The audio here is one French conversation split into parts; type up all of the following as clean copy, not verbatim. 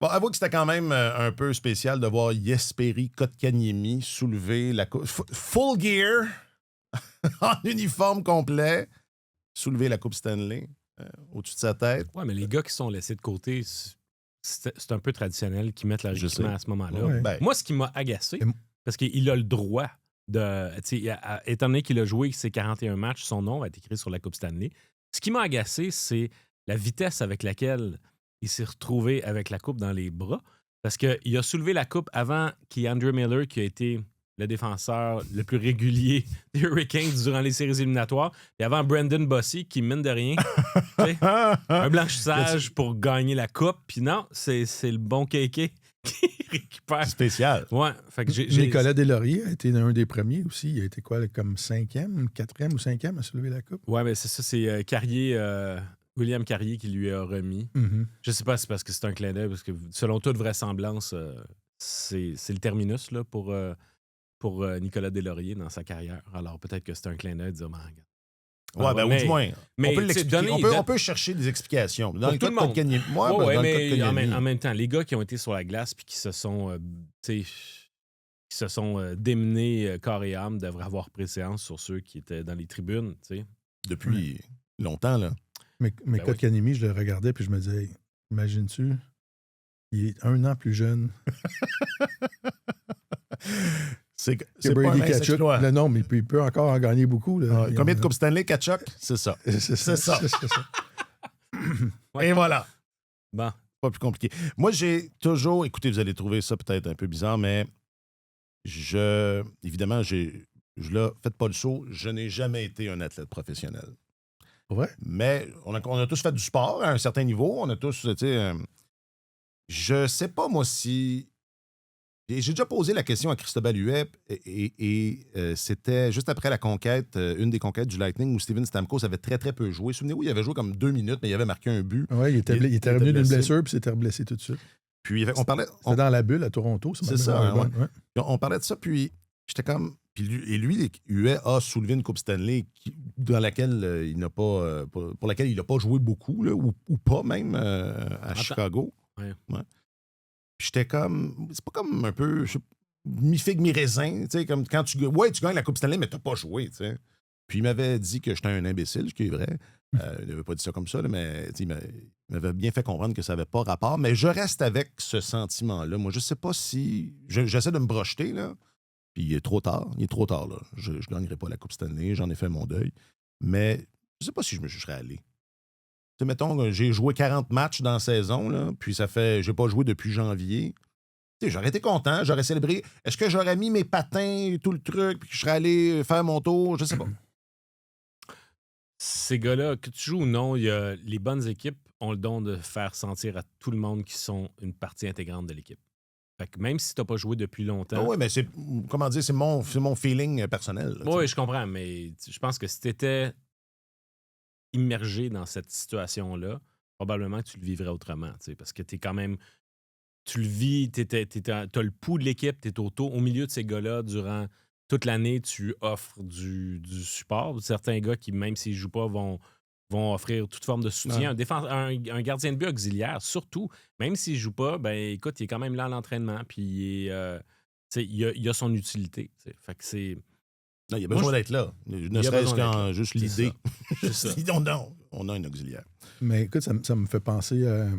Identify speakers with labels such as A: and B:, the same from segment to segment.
A: Bon, avoue que c'était quand même un peu spécial de voir Jesperi Kotkaniemi soulever la coupe. Full gear, en uniforme complet, soulever la Coupe Stanley au-dessus de sa tête.
B: Ouais, mais les gars qui sont laissés de côté, c'est un peu traditionnel qu'ils mettent leur équipement à ce moment-là.
A: Ouais. Ben,
B: Moi, ce qui m'a agacé, parce qu'il a le droit de. Étant donné qu'il a joué ses 41 matchs, son nom va être écrit sur la Coupe Stanley. Ce qui m'a agacé, c'est la vitesse avec laquelle il s'est retrouvé avec la Coupe dans les bras. Parce qu'il a soulevé la Coupe avant qu'Andrew Miller, qui a été le défenseur le plus régulier des Hurricanes durant les séries éliminatoires, et avant Brendan Bossy, qui, mine de rien, un blanchissage pour gagner la Coupe. Puis non, c'est le bon KK qui récupère.
A: Spécial.
B: Ouais. Fait que
C: Nicolas Deslauriers a été un des premiers aussi. Il a été quoi, comme 5e, 4e ou 5e à soulever la Coupe?
B: Ouais, mais c'est ça, c'est Carrier, William Carrier qui lui a remis.
C: Mm-hmm.
B: Je sais pas si c'est parce que c'est un clin d'œil, parce que selon toute vraisemblance, c'est le terminus là, pour Nicolas Deslauriers dans sa carrière. Alors peut-être que c'est un clin d'œil de dire, regarde.
A: Ouais, ben, ou du moins,
B: mais,
A: on peut chercher des explications. Dans le cas de
B: Kotkaniemi,
A: Kotkaniemi.
B: En même temps, les gars qui ont été sur la glace puis qui se sont démenés corps et âme devraient avoir préséance sur ceux qui étaient dans les tribunes. T'sais.
A: Depuis longtemps, là.
C: Mais Kotkaniemi, je le regardais puis je me disais, hey, imagines-tu, il est 1 an plus jeune.
A: C'est
C: Brady Tkachuk. Non, mais il peut encore en gagner beaucoup. Là.
A: Combien de Coupes Stanley, Tkachuk? C'est ça.
C: C'est ça.
A: Et voilà.
B: Bon.
A: Pas plus compliqué. Moi, j'ai toujours... Écoutez, vous allez trouver ça peut-être un peu bizarre, mais évidemment, faites pas le saut, je n'ai jamais été un athlète professionnel.
C: Ouais.
A: Mais on a tous fait du sport à un certain niveau. On a tous, tu sais... je sais pas, moi, si... J'ai déjà posé la question à Cristobal Huet et c'était juste après la conquête, une des conquêtes du Lightning où Steven Stamkos avait très, très peu joué. Souvenez-vous, il avait joué comme 2 minutes, mais il avait marqué un but.
C: Oui, il était revenu d'une blessure puis s'était reblessé tout de suite.
A: Puis on parlait...
C: C'était dans la bulle à Toronto.
A: C'est ça, ouais. On parlait de ça, puis j'étais comme... Et lui, Huet a soulevé une Coupe Stanley dans laquelle il n'a pas... pour laquelle il n'a pas joué beaucoup, là, ou pas même à Chicago.
B: Ouais.
A: Puis j'étais comme... C'est pas comme un peu... mi-figue, mi-raisin, tu sais, comme quand tu gagnes la Coupe Stanley, mais t'as pas joué, tu sais. Puis il m'avait dit que j'étais un imbécile, ce qui est vrai. Il n'avait pas dit ça comme ça, là, mais il m'avait bien fait comprendre que ça n'avait pas rapport. Mais je reste avec ce sentiment-là. Moi, je sais pas si... J'essaie de me brojeter, là. Puis il est trop tard. Là. Je ne gagnerai pas la Coupe Stanley. J'en ai fait mon deuil. Mais je sais pas si je serais allé. Tu sais, mettons, j'ai joué 40 matchs dans la saison, là, puis j'ai pas joué depuis janvier. Tu sais, j'aurais été content, j'aurais célébré. Est-ce que j'aurais mis mes patins et tout le truc, puis que je serais allé faire mon tour? Je sais pas.
B: Ces gars-là, que tu joues ou non, les bonnes équipes ont le don de faire sentir à tout le monde qu'ils sont une partie intégrante de l'équipe. Fait que même si tu n'as pas joué depuis longtemps...
A: Oui, mais c'est mon feeling personnel.
B: Oui, je comprends, mais je pense que si tu étais immergé dans cette situation-là, probablement que tu le vivrais autrement, parce que tu es quand même... Tu le vis, tu as le pouls de l'équipe, tu es au milieu de ces gars-là durant toute l'année, tu offres du support. Certains gars qui, même s'ils ne jouent pas, vont offrir toute forme de soutien. Un gardien de but auxiliaire, surtout, même s'il ne joue pas, ben écoute, il est quand même là à l'entraînement, puis il a son utilité. Fait que c'est...
A: Non, il y a besoin d'être là. Ne serait-ce qu'en juste l'idée.
C: Sinon,
A: non, on a un auxiliaire.
C: Mais écoute, ça me fait penser à...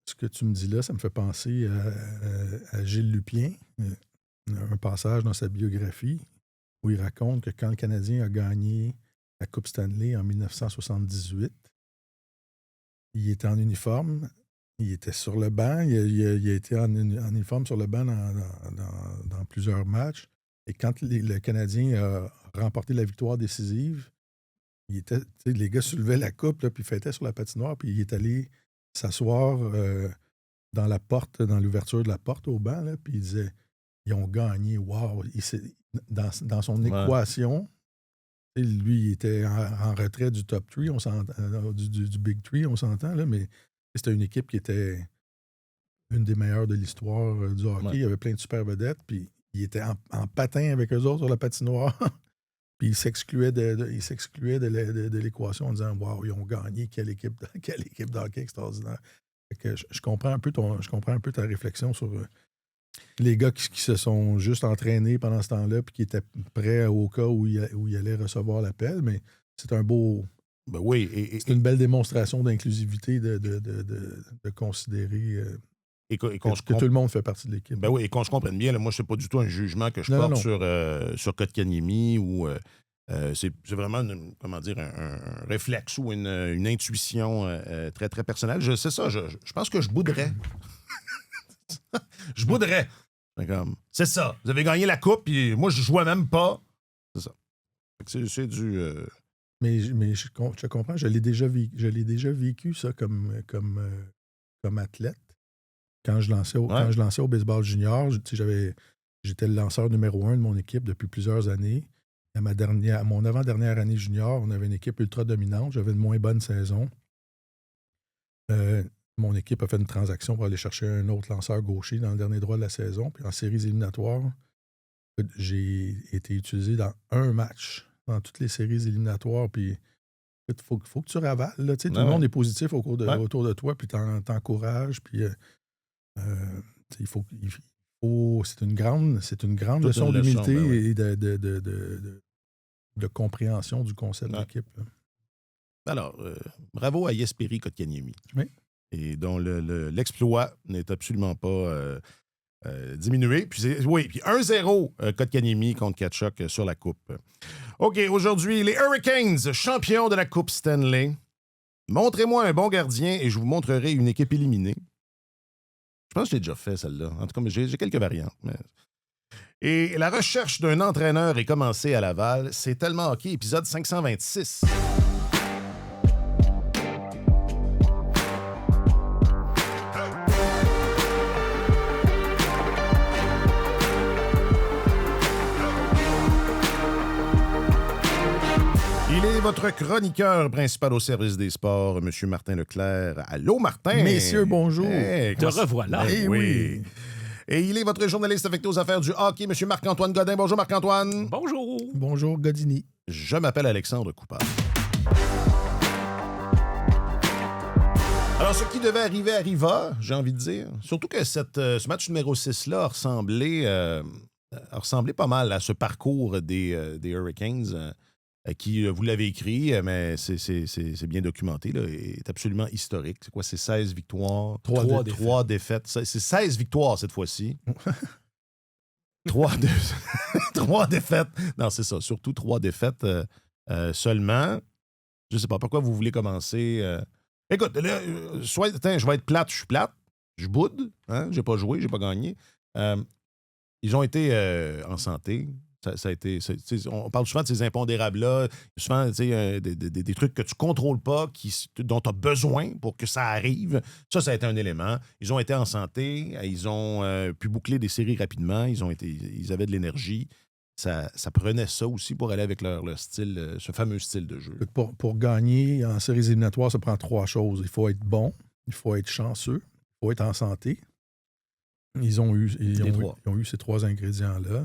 C: Ce que tu me dis là, ça me fait penser à Gilles Lupien, un passage dans sa biographie où il raconte que quand le Canadien a gagné la Coupe Stanley en 1978, il était en uniforme, il était sur le banc, il a été en uniforme sur le banc dans plusieurs matchs. Et quand le Canadien a remporté la victoire décisive, les gars soulevaient la coupe, là, puis fêtaient sur la patinoire, puis il est allé s'asseoir dans la porte, dans l'ouverture de la porte au banc, là, puis il disait ils ont gagné, wow! Dans son équation, lui, il était en retrait du top 3, du Big 3, on s'entend, là, mais c'était une équipe qui était une des meilleures de l'histoire du hockey. Il y avait plein de super vedettes, puis il était en patin avec eux autres sur la patinoire. Puis il s'excluait de l'équation en disant « Wow, ils ont gagné, quelle équipe d'hockey extraordinaire! » Fait que je comprends un peu ta réflexion sur les gars qui se sont juste entraînés pendant ce temps-là puis qui étaient prêts au cas où ils allaient recevoir l'appel, mais c'est un beau...
A: Ben oui.
C: C'est une belle démonstration d'inclusivité de considérer que tout le monde fait partie de l'équipe.
A: Ben oui, et qu'on se comprenne bien, là, moi, c'est pas du tout un jugement que je porte sur Kotkaniemi ou... c'est vraiment un réflexe ou une intuition très, très personnelle. C'est ça, je pense que je bouderais. Je bouderais. C'est ça. Vous avez gagné la coupe, puis moi, je jouais même pas. C'est ça. C'est du...
C: Mais je comprends. Je l'ai déjà vécu, ça, comme athlète. Quand je lançais au baseball junior, j'étais le lanceur numéro 1 de mon équipe depuis plusieurs années. À mon avant-dernière année junior, on avait une équipe ultra dominante. J'avais une moins bonne saison. Mon équipe a fait une transaction pour aller chercher un autre lanceur gaucher dans le dernier droit de la saison. Puis en séries éliminatoires, j'ai été utilisé dans un match, dans toutes les séries éliminatoires. Puis il faut que tu ravales. Là, tout le monde est positif autour de toi, puis t'encourages. Puis il faut c'est une grande leçon d'humilité et de compréhension du concept d'équipe.
A: Alors, bravo à Jesperi Kotkaniemi.
C: Oui.
A: Et dont l'exploit n'est absolument pas diminué. Puis 1-0 Kotkaniemi contre Tkachuk sur la Coupe. OK, aujourd'hui, les Hurricanes, champions de la Coupe Stanley. Montrez-moi un bon gardien et je vous montrerai une équipe éliminée. Je pense que je l'ai déjà fait, celle-là. En tout cas, j'ai quelques variantes. Mais... Et la recherche d'un entraîneur est commencée à Laval. C'est tellement OK, épisode 526. Votre chroniqueur principal au service des sports, M. Martin Leclerc. Allô, Martin!
C: Messieurs, bonjour!
B: Hey, te revoilà!
A: Oui! Et il est votre journaliste affecté aux affaires du hockey, M. Marc-Antoine Godin. Bonjour, Marc-Antoine!
B: Bonjour!
C: Bonjour, Godini.
A: Je m'appelle Alexandre Coupard. Alors, ce qui devait arriver arriva, j'ai envie de dire. Surtout que ce match numéro 6-là a ressemblé pas mal à ce parcours des Hurricanes. Qui, vous l'avez écrit, mais c'est bien documenté, là, est absolument historique. C'est quoi, c'est 16 victoires, 3 défaites. C'est 16 victoires cette fois-ci. 3 défaites. Non, c'est ça, surtout 3 défaites seulement. Je sais pas, pourquoi vous voulez commencer? Écoute, là, je vais être plate, je suis plate. Je boude, hein? J'ai pas joué, j'ai pas gagné. Ils ont été en santé. Ça a été, on parle souvent de ces impondérables-là, souvent des trucs que tu ne contrôles pas, dont tu as besoin pour que ça arrive. Ça a été un élément. Ils ont été en santé, ils ont pu boucler des séries rapidement, ils avaient de l'énergie. Ça prenait ça aussi pour aller avec leur style, ce fameux style de jeu.
C: Pour gagner en séries éliminatoires, ça prend 3 choses. Il faut être bon, il faut être chanceux, il faut être en santé. Ils ont eu ces 3 ingrédients-là.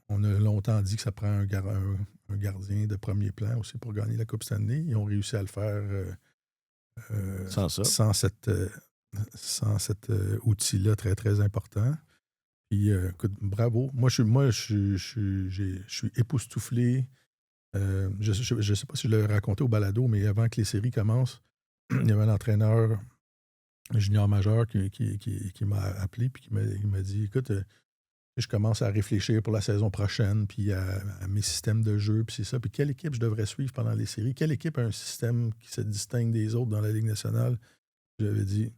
C: On a longtemps dit que ça prend un gardien de premier plan aussi pour gagner la Coupe Stanley. Ils ont réussi à le faire sans cet outil-là très, très important. Puis, écoute, bravo. Moi, je suis époustouflé. Je ne sais pas si je l'ai raconté au balado, mais avant que les séries commencent, il y avait un entraîneur junior majeur qui m'a appelé et qui m'a dit, écoute, je commence à réfléchir pour la saison prochaine, puis à mes systèmes de jeu, puis c'est ça. Puis quelle équipe je devrais suivre pendant les séries? Quelle équipe a un système qui se distingue des autres dans la Ligue nationale? J'avais dit,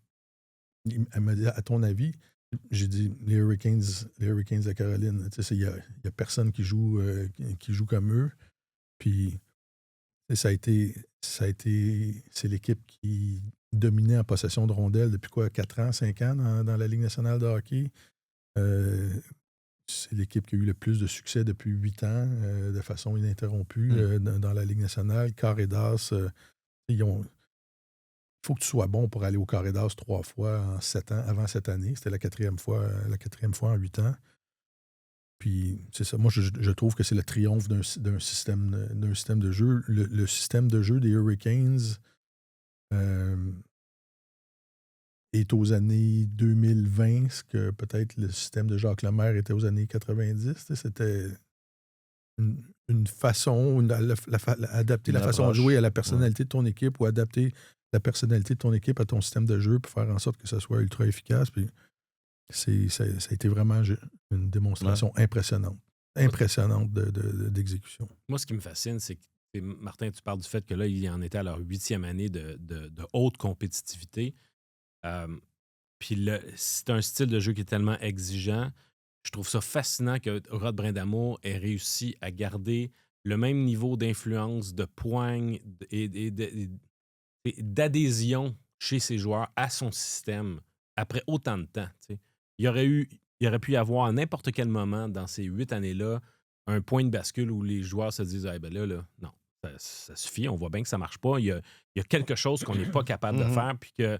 C: elle m'a dit, à ton avis? J'ai dit, les Hurricanes de Caroline. Il n'y a personne qui joue comme eux. Puis c'est l'équipe qui dominait en possession de rondelles depuis 4 ans, 5 ans dans la Ligue nationale de hockey. C'est l'équipe qui a eu le plus de succès depuis 8 ans, de façon ininterrompue, dans la Ligue nationale. Carré d'as, il faut que tu sois bon pour aller au Carré d'as 3 fois en 7 ans, avant cette année. C'était la quatrième fois en 8 ans. Puis, c'est ça. Moi, je trouve que c'est le triomphe d'un système de jeu. Le système de jeu des Hurricanes, est aux années 2020, ce que peut-être le système de Jacques Lemaire était aux années 90. C'était une façon, adapter la façon de jouer à la personnalité de ton équipe ou adapter la personnalité de ton équipe à ton système de jeu pour faire en sorte que ça soit ultra efficace. Puis ça a été vraiment une démonstration impressionnante d'exécution.
B: Moi, ce qui me fascine, c'est que, Martin, tu parles du fait que là, il en était à leur 8e année de haute compétitivité. Puis c'est un style de jeu qui est tellement exigeant. Je trouve ça fascinant que Rod Brindamour ait réussi à garder le même niveau d'influence, de poigne et d'adhésion chez ses joueurs à son système après autant de temps. T'sais. Il aurait pu y avoir à n'importe quel moment dans ces 8 années-là un point de bascule où les joueurs se disent ben là, non, ça suffit, on voit bien que ça ne marche pas. Il y a quelque chose qu'on n'est pas capable de faire, puis que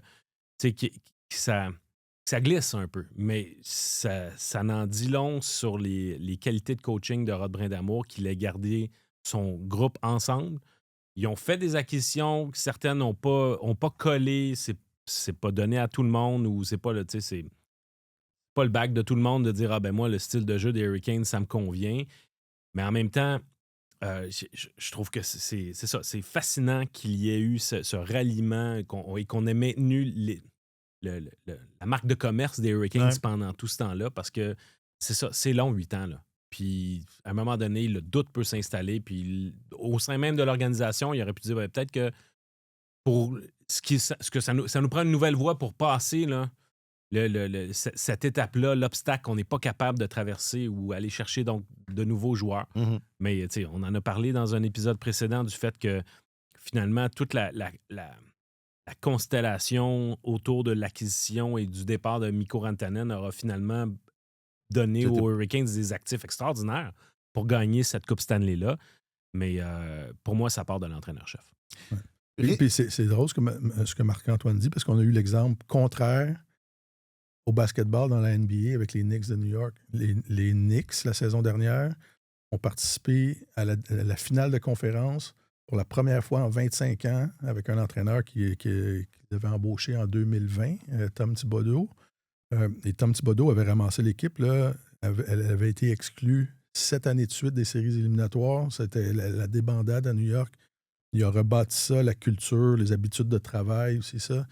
B: ça glisse un peu. Mais ça n'en dit long sur les qualités de coaching de Rod Brindamour, qu'il ait gardé son groupe ensemble. Ils ont fait des acquisitions, certaines n'ont pas collé, c'est pas donné à tout le monde, ou c'est pas c'est pas le bac de tout le monde de dire moi, le style de jeu des Hurricanes, ça me convient. Mais en même temps, je trouve que c'est ça. C'est fascinant qu'il y ait eu ce ralliement et qu'on ait maintenu la marque de commerce des Hurricanes pendant tout ce temps-là, parce que c'est ça, c'est long, 8 ans. Là. Puis, à un moment donné, le doute peut s'installer. Puis, au sein même de l'organisation, il aurait pu dire peut-être que pour ça nous prend une nouvelle voie pour passer là, cette étape-là, l'obstacle qu'on n'est pas capable de traverser ou aller chercher donc de nouveaux joueurs. Mm-hmm. Mais on en a parlé dans un épisode précédent du fait que finalement, toute la constellation autour de l'acquisition et du départ de Mikko Rantanen aura finalement donné aux Hurricanes des actifs extraordinaires pour gagner cette Coupe Stanley-là. Mais pour moi, ça part de l'entraîneur-chef.
C: Ouais. Puis c'est drôle ce que Marc-Antoine dit, parce qu'on a eu l'exemple contraire au basketball dans la NBA avec les Knicks de New York. Les Knicks, la saison dernière, ont participé à la finale de conférence pour la première fois en 25 ans avec un entraîneur qui devait embaucher en 2020, Tom Thibodeau. Et Tom Thibodeau avait ramassé l'équipe. Là, elle avait été exclue 7 années de suite des séries éliminatoires. C'était la débandade à New York. Il a rebâti ça, la culture, les habitudes de travail, c'est ça.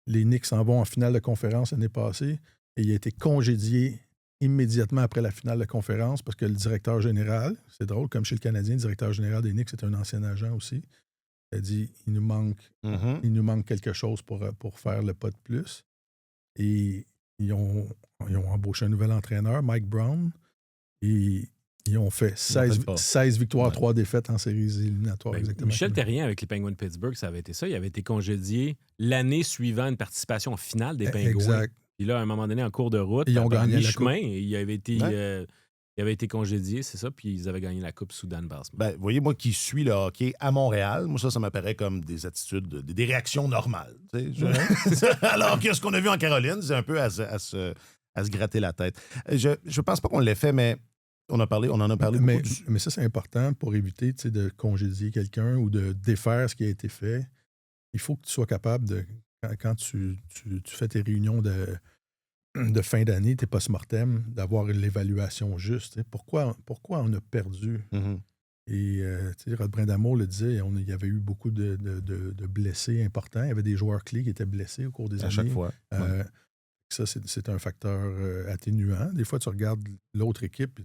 C: Les Knicks s'en vont en finale de conférence l'année passée et il a été congédié immédiatement après la finale de conférence parce que le directeur général, c'est drôle, comme chez le Canadien, le directeur général des Knicks, c'est un ancien agent aussi, il a dit il nous manque quelque chose pour faire le pas de plus. Et ils ont embauché un nouvel entraîneur, Mike Brown, et ils ont fait 16 victoires, 3 défaites en séries éliminatoires. Exactement.
B: Michel Therrien avec les Penguins de Pittsburgh, ça avait été ça. Il avait été congédié l'année suivant une participation en finale des Penguins. Exact. Puis là, à un moment donné, en cours de route,
C: ils ont gagné la coupe.
B: Il avait été congédié, c'est ça, puis ils avaient gagné la coupe sous Dan Bassman.
A: Vous voyez, moi qui suis le hockey à Montréal, moi ça m'apparaît comme des attitudes, des réactions normales. Alors que ce qu'on a vu en Caroline, c'est un peu à se gratter la tête. Je pense pas qu'on l'ait fait, mais on en a parlé
C: mais ça, c'est important pour éviter de congédier quelqu'un ou de défaire ce qui a été fait. Il faut que tu sois capable de, quand tu fais tes réunions de fin d'année, tes post-mortem, d'avoir l'évaluation juste. Pourquoi on a perdu? Mm-hmm. Et Rod Brindamour le disait, il y avait eu beaucoup de blessés importants. Il y avait des joueurs clés qui étaient blessés au cours des années.
A: À chaque fois.
C: Ça, c'est un facteur atténuant. Des fois, tu regardes l'autre équipe,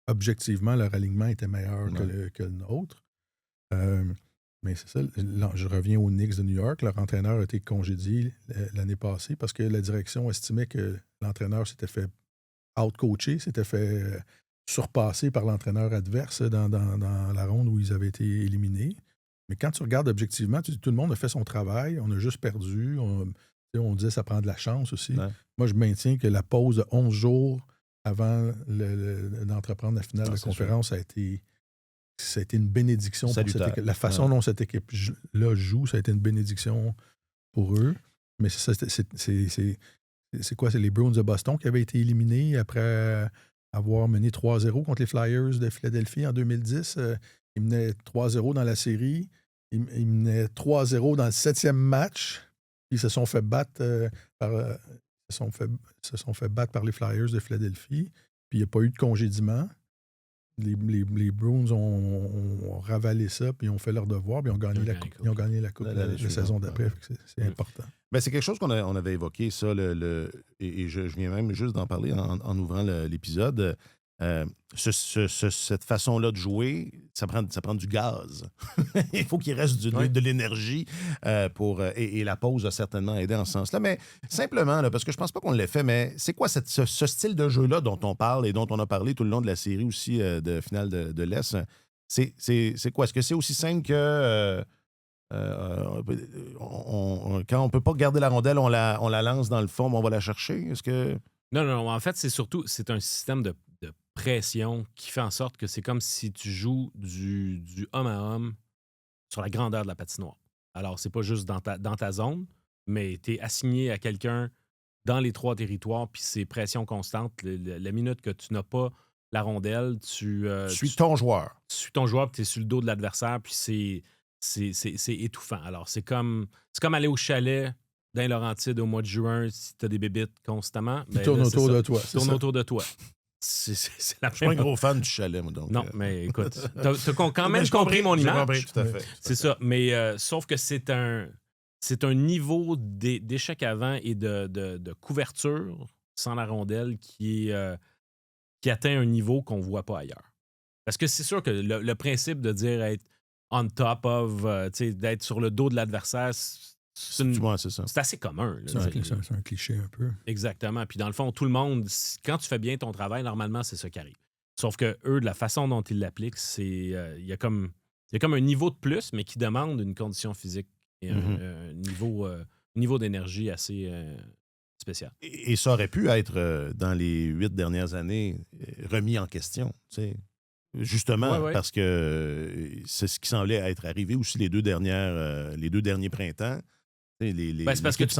C: objectivement, leur alignement était meilleur que le nôtre. Mais c'est ça, je reviens aux Knicks de New York. Leur entraîneur a été congédié l'année passée parce que la direction estimait que l'entraîneur s'était fait out-coacher, s'était fait surpasser par l'entraîneur adverse dans la ronde où ils avaient été éliminés. Mais quand tu regardes objectivement, tu dis tout le monde a fait son travail, on a juste perdu. On disait que ça prend de la chance aussi. Ouais. Moi, je maintiens que la pause de 11 jours avant d'entreprendre la finale de conférence, ça a été une bénédiction pour cette équipe. La façon dont cette équipe-là joue, ça a été une bénédiction pour eux. Mais c'est quoi? C'est les Bruins de Boston qui avaient été éliminés après avoir mené 3-0 contre les Flyers de Philadelphie en 2010. Ils menaient 3-0 dans la série. Ils menaient 3-0 dans le 7e match. Ils se sont fait battre se sont fait battre par les Flyers de Philadelphie. Puis il n'y a pas eu de congédiement. Les Bruins ont ravalé ça, puis ils ont fait leur devoir, puis ils ont gagné la coupe la saison d'après. C'est important.
A: Ben, c'est quelque chose on avait évoqué, ça, et je viens même juste d'en parler en ouvrant l'épisode. Cette façon-là de jouer, ça prend du gaz. Il faut qu'il reste de l'énergie et la pause a certainement aidé en ce sens-là. Mais simplement, là, parce que je pense pas qu'on l'ait fait, mais c'est quoi ce style de jeu-là dont on parle et dont on a parlé tout le long de la série aussi de finale de l'Est? C'est quoi? Est-ce que c'est aussi simple que quand on peut pas garder la rondelle, on la lance dans le fond, mais on va la chercher? Est-ce que...
B: Non. En fait, c'est un système de pression qui fait en sorte que c'est comme si tu joues du homme à homme sur la grandeur de la patinoire. Alors, c'est pas juste dans ta zone, mais tu es assigné à quelqu'un dans les 3 territoires, puis c'est pression constante. La minute que tu n'as pas la rondelle, tu
A: suis ton joueur.
B: Tu suis ton joueur, puis tu es sur le dos de l'adversaire, puis c'est étouffant. Alors, c'est comme aller au chalet dans les Laurentides au mois de juin si tu as des bébites constamment.
C: Ils tournent autour de toi.
B: Ils tournent autour de toi.
A: Je suis pas un gros fan du chalet, moi, donc.
B: Non, mais écoute, t'as quand même compris mon image.
A: J'ai compris, tout à fait.
B: C'est ça, mais sauf que c'est un niveau d'échec avant et de couverture sans la rondelle qui atteint un niveau qu'on ne voit pas ailleurs. Parce que c'est sûr que le principe de dire être on top of, d'être sur le dos de l'adversaire, c'est assez commun. Là,
C: c'est un cliché un peu.
B: Exactement. Puis dans le fond, tout le monde, quand tu fais bien ton travail, normalement, c'est ça qui arrive. Sauf que eux, de la façon dont ils l'appliquent, il y a comme un niveau de plus, mais qui demande une condition physique et un niveau d'énergie assez spécial.
A: Et ça aurait pu être, dans les 8 dernières années, remis en question, tu sais. Justement, parce que c'est ce qui semblait être arrivé aussi les deux derniers printemps.
B: C'est parce que tu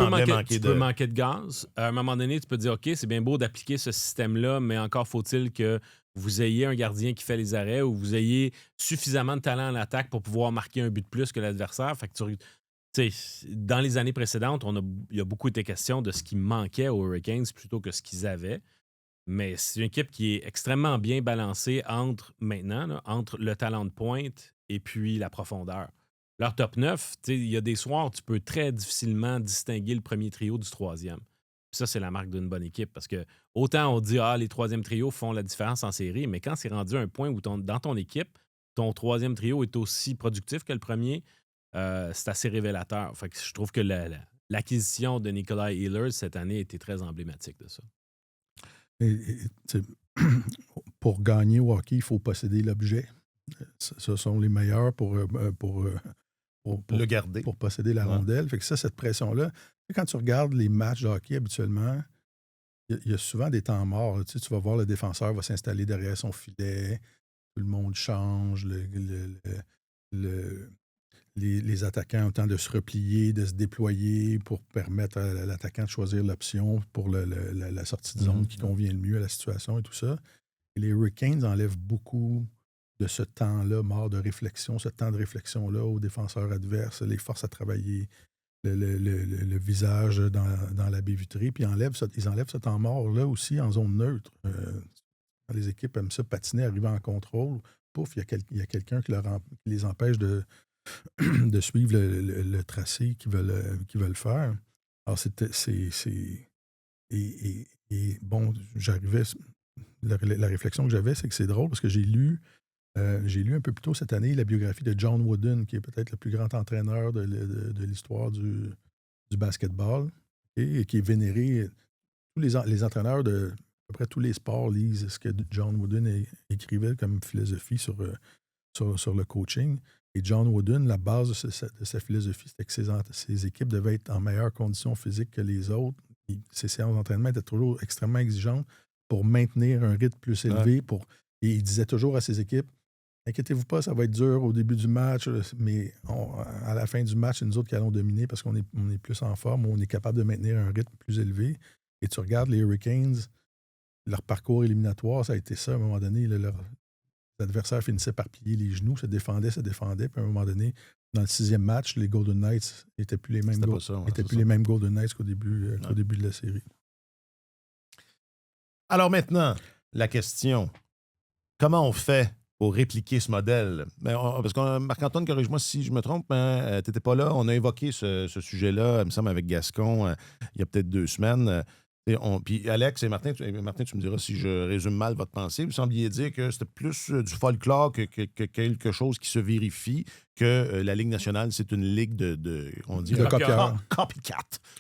B: peux manquer de gaz. À un moment donné, tu peux te dire, OK, c'est bien beau d'appliquer ce système-là, mais encore faut-il que vous ayez un gardien qui fait les arrêts ou vous ayez suffisamment de talent en attaque pour pouvoir marquer un but de plus que l'adversaire. Fait que dans les années précédentes, il y a beaucoup été question de ce qui manquait aux Hurricanes plutôt que ce qu'ils avaient. Mais c'est une équipe qui est extrêmement bien balancée entre le talent de pointe et puis la profondeur. Leur top 9, il y a des soirs où tu peux très difficilement distinguer le premier trio du troisième. Puis ça, c'est la marque d'une bonne équipe parce que autant on dit les troisièmes trios font la différence en série, mais quand c'est rendu à un point où dans ton équipe, ton troisième trio est aussi productif que le premier, c'est assez révélateur. Fait que je trouve que l'acquisition de Nikolai Ehlers cette année était très emblématique de ça.
C: Pour gagner au hockey, il faut posséder l'objet. Ce sont les meilleurs pour
A: le garder.
C: Pour posséder la rondelle. Fait que cette pression-là, quand tu regardes les matchs de hockey habituellement, il y a souvent des temps morts. Tu vas voir le défenseur va s'installer derrière son filet, tout le monde change, les attaquants ont le temps de se replier, de se déployer pour permettre à l'attaquant de choisir l'option pour la sortie de zone qui convient le mieux à la situation et tout ça. Et les Hurricanes enlèvent beaucoup de ce temps-là mort de réflexion, ce temps de réflexion-là aux défenseurs adverses, les forces à travailler le visage dans la baie vitrée, puis ils enlèvent ce temps mort-là aussi en zone neutre. Les équipes aiment ça patiner, arriver en contrôle. Pouf, il y a quelqu'un qui les empêche de suivre le tracé qu'ils veulent faire. Alors, bon, j'arrivais... La réflexion que j'avais, c'est que c'est drôle parce que j'ai lu un peu plus tôt cette année la biographie de John Wooden, qui est peut-être le plus grand entraîneur de l'histoire du basketball et qui est vénéré. Tous les entraîneurs de à peu près tous les sports lisent ce que John Wooden écrivait comme philosophie sur le coaching. Et John Wooden, la base de sa philosophie, c'était que ses équipes devaient être en meilleure condition physique que les autres. Ses séances d'entraînement étaient toujours extrêmement exigeantes pour maintenir un rythme plus élevé. Et il disait toujours à ses équipes, inquiétez-vous pas, ça va être dur au début du match, mais à la fin du match, c'est nous autres qui allons dominer parce qu'on est plus en forme, on est capable de maintenir un rythme plus élevé. Et tu regardes les Hurricanes, leur parcours éliminatoire, ça a été ça. À un moment donné, leurs adversaires finissaient par plier les genoux, se défendaient, puis à un moment donné, dans le 6e match, les Golden Knights n'étaient plus les mêmes, les mêmes Golden Knights qu'au début de la série.
A: Alors maintenant, la question, comment on fait pour répliquer ce modèle? Parce que Marc-Antoine, corrige-moi si je me trompe, tu n'étais pas là. On a évoqué ce sujet-là, il me semble, avec Gascon, il y a peut-être 2 semaines. Puis Alex et Martin, tu me diras si je résume mal votre pensée. Vous sembliez dire que c'était plus du folklore que quelque chose qui se vérifie, que la Ligue nationale, c'est une ligue de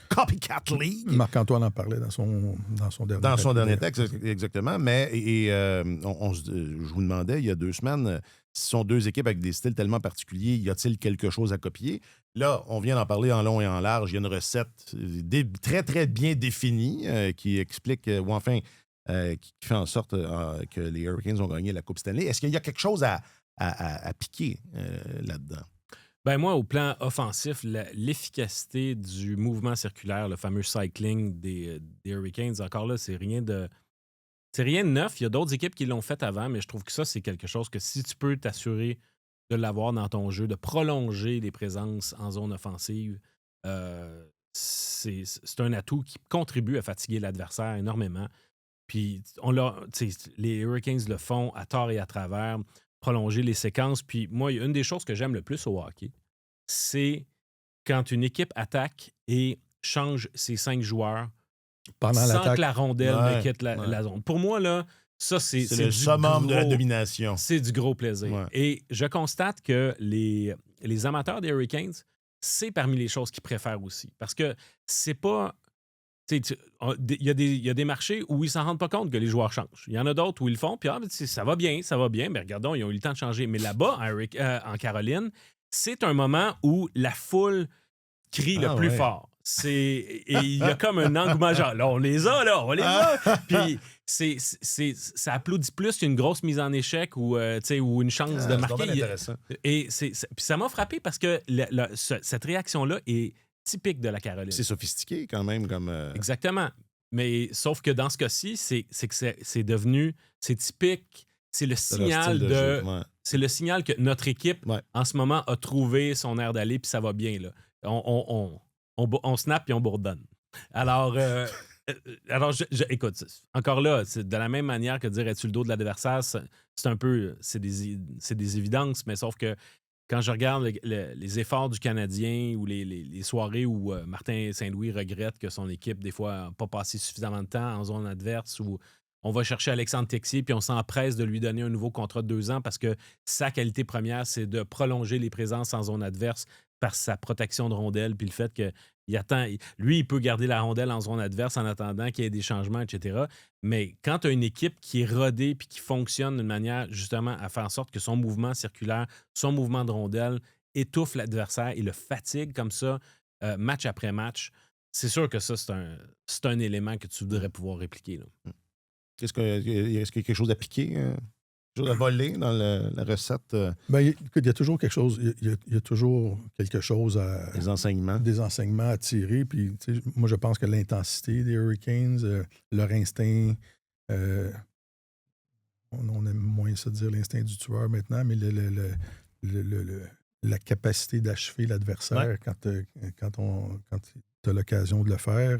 A: copycat league.
C: Marc-Antoine en parlait dans son dernier
A: texte, exactement. Mais je vous demandais il y a 2 semaines, si ce sont 2 équipes avec des styles tellement particuliers, y a-t-il quelque chose à copier? Là, on vient d'en parler en long et en large. Il y a une recette très, très bien définie qui explique, qui fait en sorte que les Hurricanes ont gagné la Coupe Stanley. Est-ce qu'il y a quelque chose à piquer là-dedans?
B: Ben moi, au plan offensif, l'efficacité du mouvement circulaire, le fameux cycling des Hurricanes, encore là, c'est rien de neuf. Il y a d'autres équipes qui l'ont fait avant, mais je trouve que ça, c'est quelque chose que si tu peux t'assurer de l'avoir dans ton jeu, de prolonger les présences en zone offensive, c'est un atout qui contribue à fatiguer l'adversaire énormément. Puis les Hurricanes le font à tort et à travers, prolonger les séquences. Puis moi, une des choses que j'aime le plus au hockey, c'est quand une équipe attaque et change ses 5 joueurs sans que la rondelle ne quitte la zone. Pour moi, là, ça, c'est
A: le summum de la domination.
B: C'est du gros plaisir. Ouais. Et je constate que les amateurs des Hurricanes, c'est parmi les choses qu'ils préfèrent aussi. Parce que c'est pas... Il y a des marchés où ils ne s'en rendent pas compte que les joueurs changent. Il y en a d'autres où ils le font, puis ça va bien. Mais regardons, ils ont eu le temps de changer. Mais là-bas, en Caroline, c'est un moment où la foule crie le plus fort. Et il y a comme un engouement genre, là, on les a. Puis ça applaudit plus qu'une grosse mise en échec ou une chance de marquer.
A: C'est intéressant.
B: Et puis ça m'a frappé parce que cette réaction-là est typique de la Caroline.
A: C'est sophistiqué quand même.
B: Exactement. Mais sauf que dans ce cas-ci, c'est typique. C'est le signal c'est le signal que notre équipe, en ce moment, a trouvé son air d'aller puis ça va bien, là. On snap et on bourdonne. Alors, écoute, encore là, c'est de la même manière que dire es-tu le dos de l'adversaire, c'est un peu, c'est des évidences, mais sauf que quand je regarde les efforts du Canadien ou les soirées où Martin Saint-Louis regrette que son équipe, des fois, n'a pas passé suffisamment de temps en zone adverse, ou on va chercher Alexandre Texier puis on s'empresse de lui donner un nouveau contrat de 2 ans parce que sa qualité première, c'est de prolonger les présences en zone adverse par sa protection de rondelle, puis le fait qu'il attend. Lui, il peut garder la rondelle en zone adverse en attendant qu'il y ait des changements, etc. Mais quand tu as une équipe qui est rodée puis qui fonctionne d'une manière, justement, à faire en sorte que son mouvement circulaire, son mouvement de rondelle étouffe l'adversaire et le fatigue comme ça, match après match, c'est sûr que ça, c'est un élément que tu voudrais pouvoir répliquer, là.
A: Est-ce qu'il y a quelque chose à piquer? Quelque chose à voler dans la recette?
C: Écoute, il y a toujours quelque chose. Il y a toujours quelque chose à...
A: Des enseignements
C: à tirer. Puis, moi, je pense que l'intensité des Hurricanes, leur instinct... on aime moins ça dire l'instinct du tueur maintenant, mais la capacité d'achever l'adversaire quand tu as l'occasion de le faire.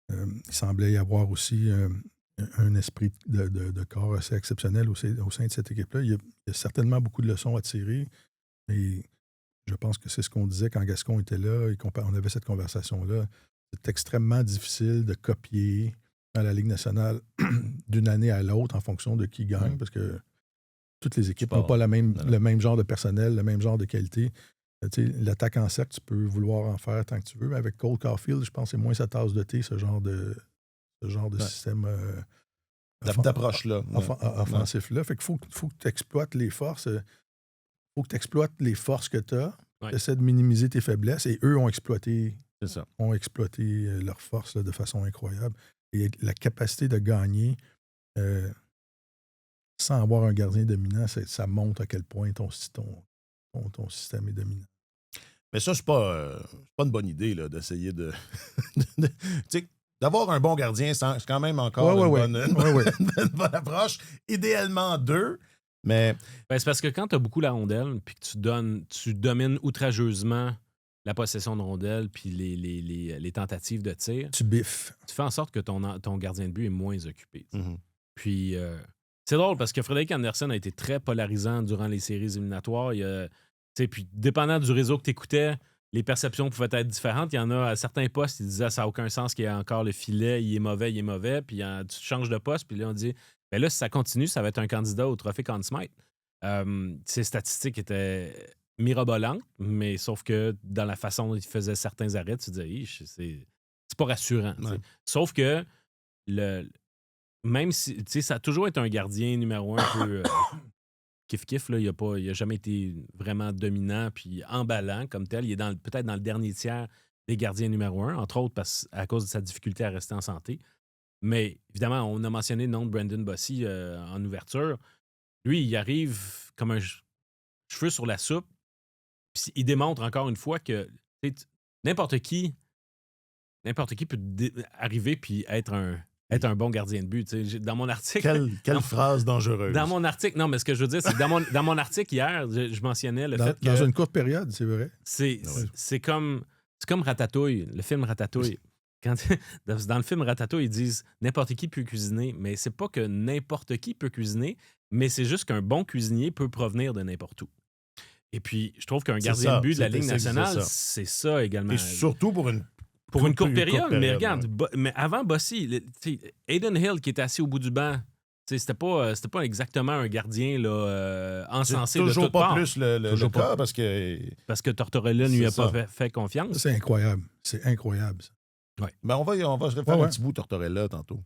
C: Il semblait y avoir aussi... un esprit de corps assez exceptionnel au sein de cette équipe-là. Il y a certainement beaucoup de leçons à tirer, mais je pense que c'est ce qu'on disait quand Gascon était là et qu'on avait cette conversation-là. C'est extrêmement difficile de copier dans la Ligue nationale d'une année à l'autre en fonction de qui gagne, parce que toutes les équipes n'ont pas le même genre de personnel, le même genre de qualité. L'attaque en cercle, tu peux vouloir en faire tant que tu veux, mais avec Cole Caulfield, je pense que c'est moins sa tasse de thé, ce genre de système
A: d'approche-là.
C: Offensif-là. Fait qu'il faut que tu exploites les forces. Faut que tu exploites les forces que tu as. Tu essaies de minimiser tes faiblesses. Et eux ont exploité leurs forces là, de façon incroyable. Et la capacité de gagner sans avoir un gardien dominant, ça montre à quel point ton système est dominant.
A: Mais ça, c'est pas une bonne idée là, d'essayer de d'avoir un bon gardien, c'est quand même encore une bonne approche. Idéalement 2. Mais
B: C'est parce que quand tu as beaucoup la rondelle, puis que tu domines outrageusement la possession de rondelle, puis les tentatives de tir,
C: Tu biffes.
B: tu fais en sorte que ton gardien de but est moins occupé.
A: Mhm.
B: Puis c'est drôle parce que Frédéric Andersen a été très polarisant durant les séries éliminatoires. Puis dépendant du réseau que tu écoutais, les perceptions pouvaient être différentes. Il y en a à certains postes, ils disaient ça n'a aucun sens qu'il y ait encore le filet, il est mauvais. Puis tu changes de poste, puis là, on dit ben là, si ça continue, ça va être un candidat au trophée Conn Smythe. Ses statistiques étaient mirobolantes, mais sauf que dans la façon dont il faisait certains arrêts, tu disais, c'est pas rassurant.
A: Ouais.
B: Sauf que même si ça a toujours été un gardien numéro 1 un peu kiff-kiff, il n'a jamais été vraiment dominant puis emballant comme tel. Il est peut-être dans le dernier tiers des gardiens numéro 1, entre autres à cause de sa difficulté à rester en santé. Mais évidemment, on a mentionné le nom de Brendan Bossy en ouverture. Lui, il arrive comme un cheveu sur la soupe. Puis il démontre encore une fois que n'importe qui peut arriver puis être un bon gardien de but. Dans mon article...
A: Quelle phrase dangereuse.
B: Dans mon article... Non, mais ce que je veux dire, c'est que dans mon article hier, je mentionnais le fait que...
C: Dans une courte période, c'est vrai.
B: C'est comme Ratatouille, le film Ratatouille. Dans le film Ratatouille, ils disent n'importe qui peut cuisiner, mais c'est pas que n'importe qui peut cuisiner, mais c'est juste qu'un bon cuisinier peut provenir de n'importe où. Et puis, je trouve qu'un gardien de but de la Ligue nationale, c'est ça également.
A: Et surtout pour une
B: courte période. Mais regarde, mais avant Bossy, Aiden Hill qui était assis au bout du banc, c'était pas exactement un gardien là, encensé de toutes
A: toujours pas
B: parts.
A: Plus le cas parce que
B: Tortorella ne lui a pas fait confiance.
C: C'est incroyable. C'est incroyable, ça.
B: Ouais.
A: Ben on va se refaire un petit bout Tortorella tantôt.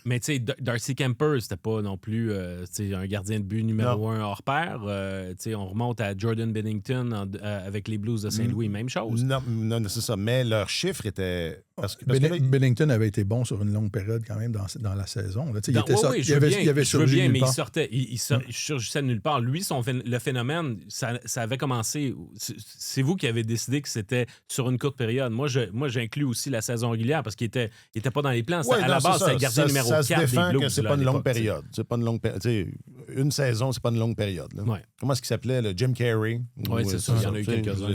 B: Mais tu sais, Darcy Kemper, c'était pas non plus un gardien de but numéro 1 hors pair. On remonte à Jordan Bennington avec les Blues de Saint-Louis, même chose.
A: Non, c'est ça. Mais leur chiffre était...
C: Bennington avait été bon sur une longue période quand même dans la saison. Là, il avait
B: surgi mais il sortait. Il surgissait de nulle part. Lui, le phénomène, ça avait commencé... C'est vous qui avez décidé que c'était sur une courte période. Moi, j'inclus aussi la saison régulière parce qu'il était pas dans les plans. À la base, c'était le gardien numéro 4
A: ça se défend
B: des Blues.
A: Que c'est pas une longue période. C'est pas une longue période. Une saison, c'est pas une longue période.
B: Ouais.
A: Comment est-ce qu'il s'appelait? Le Jim Carrey?
B: Oui, c'est ça. Il y en a eu quelques-uns.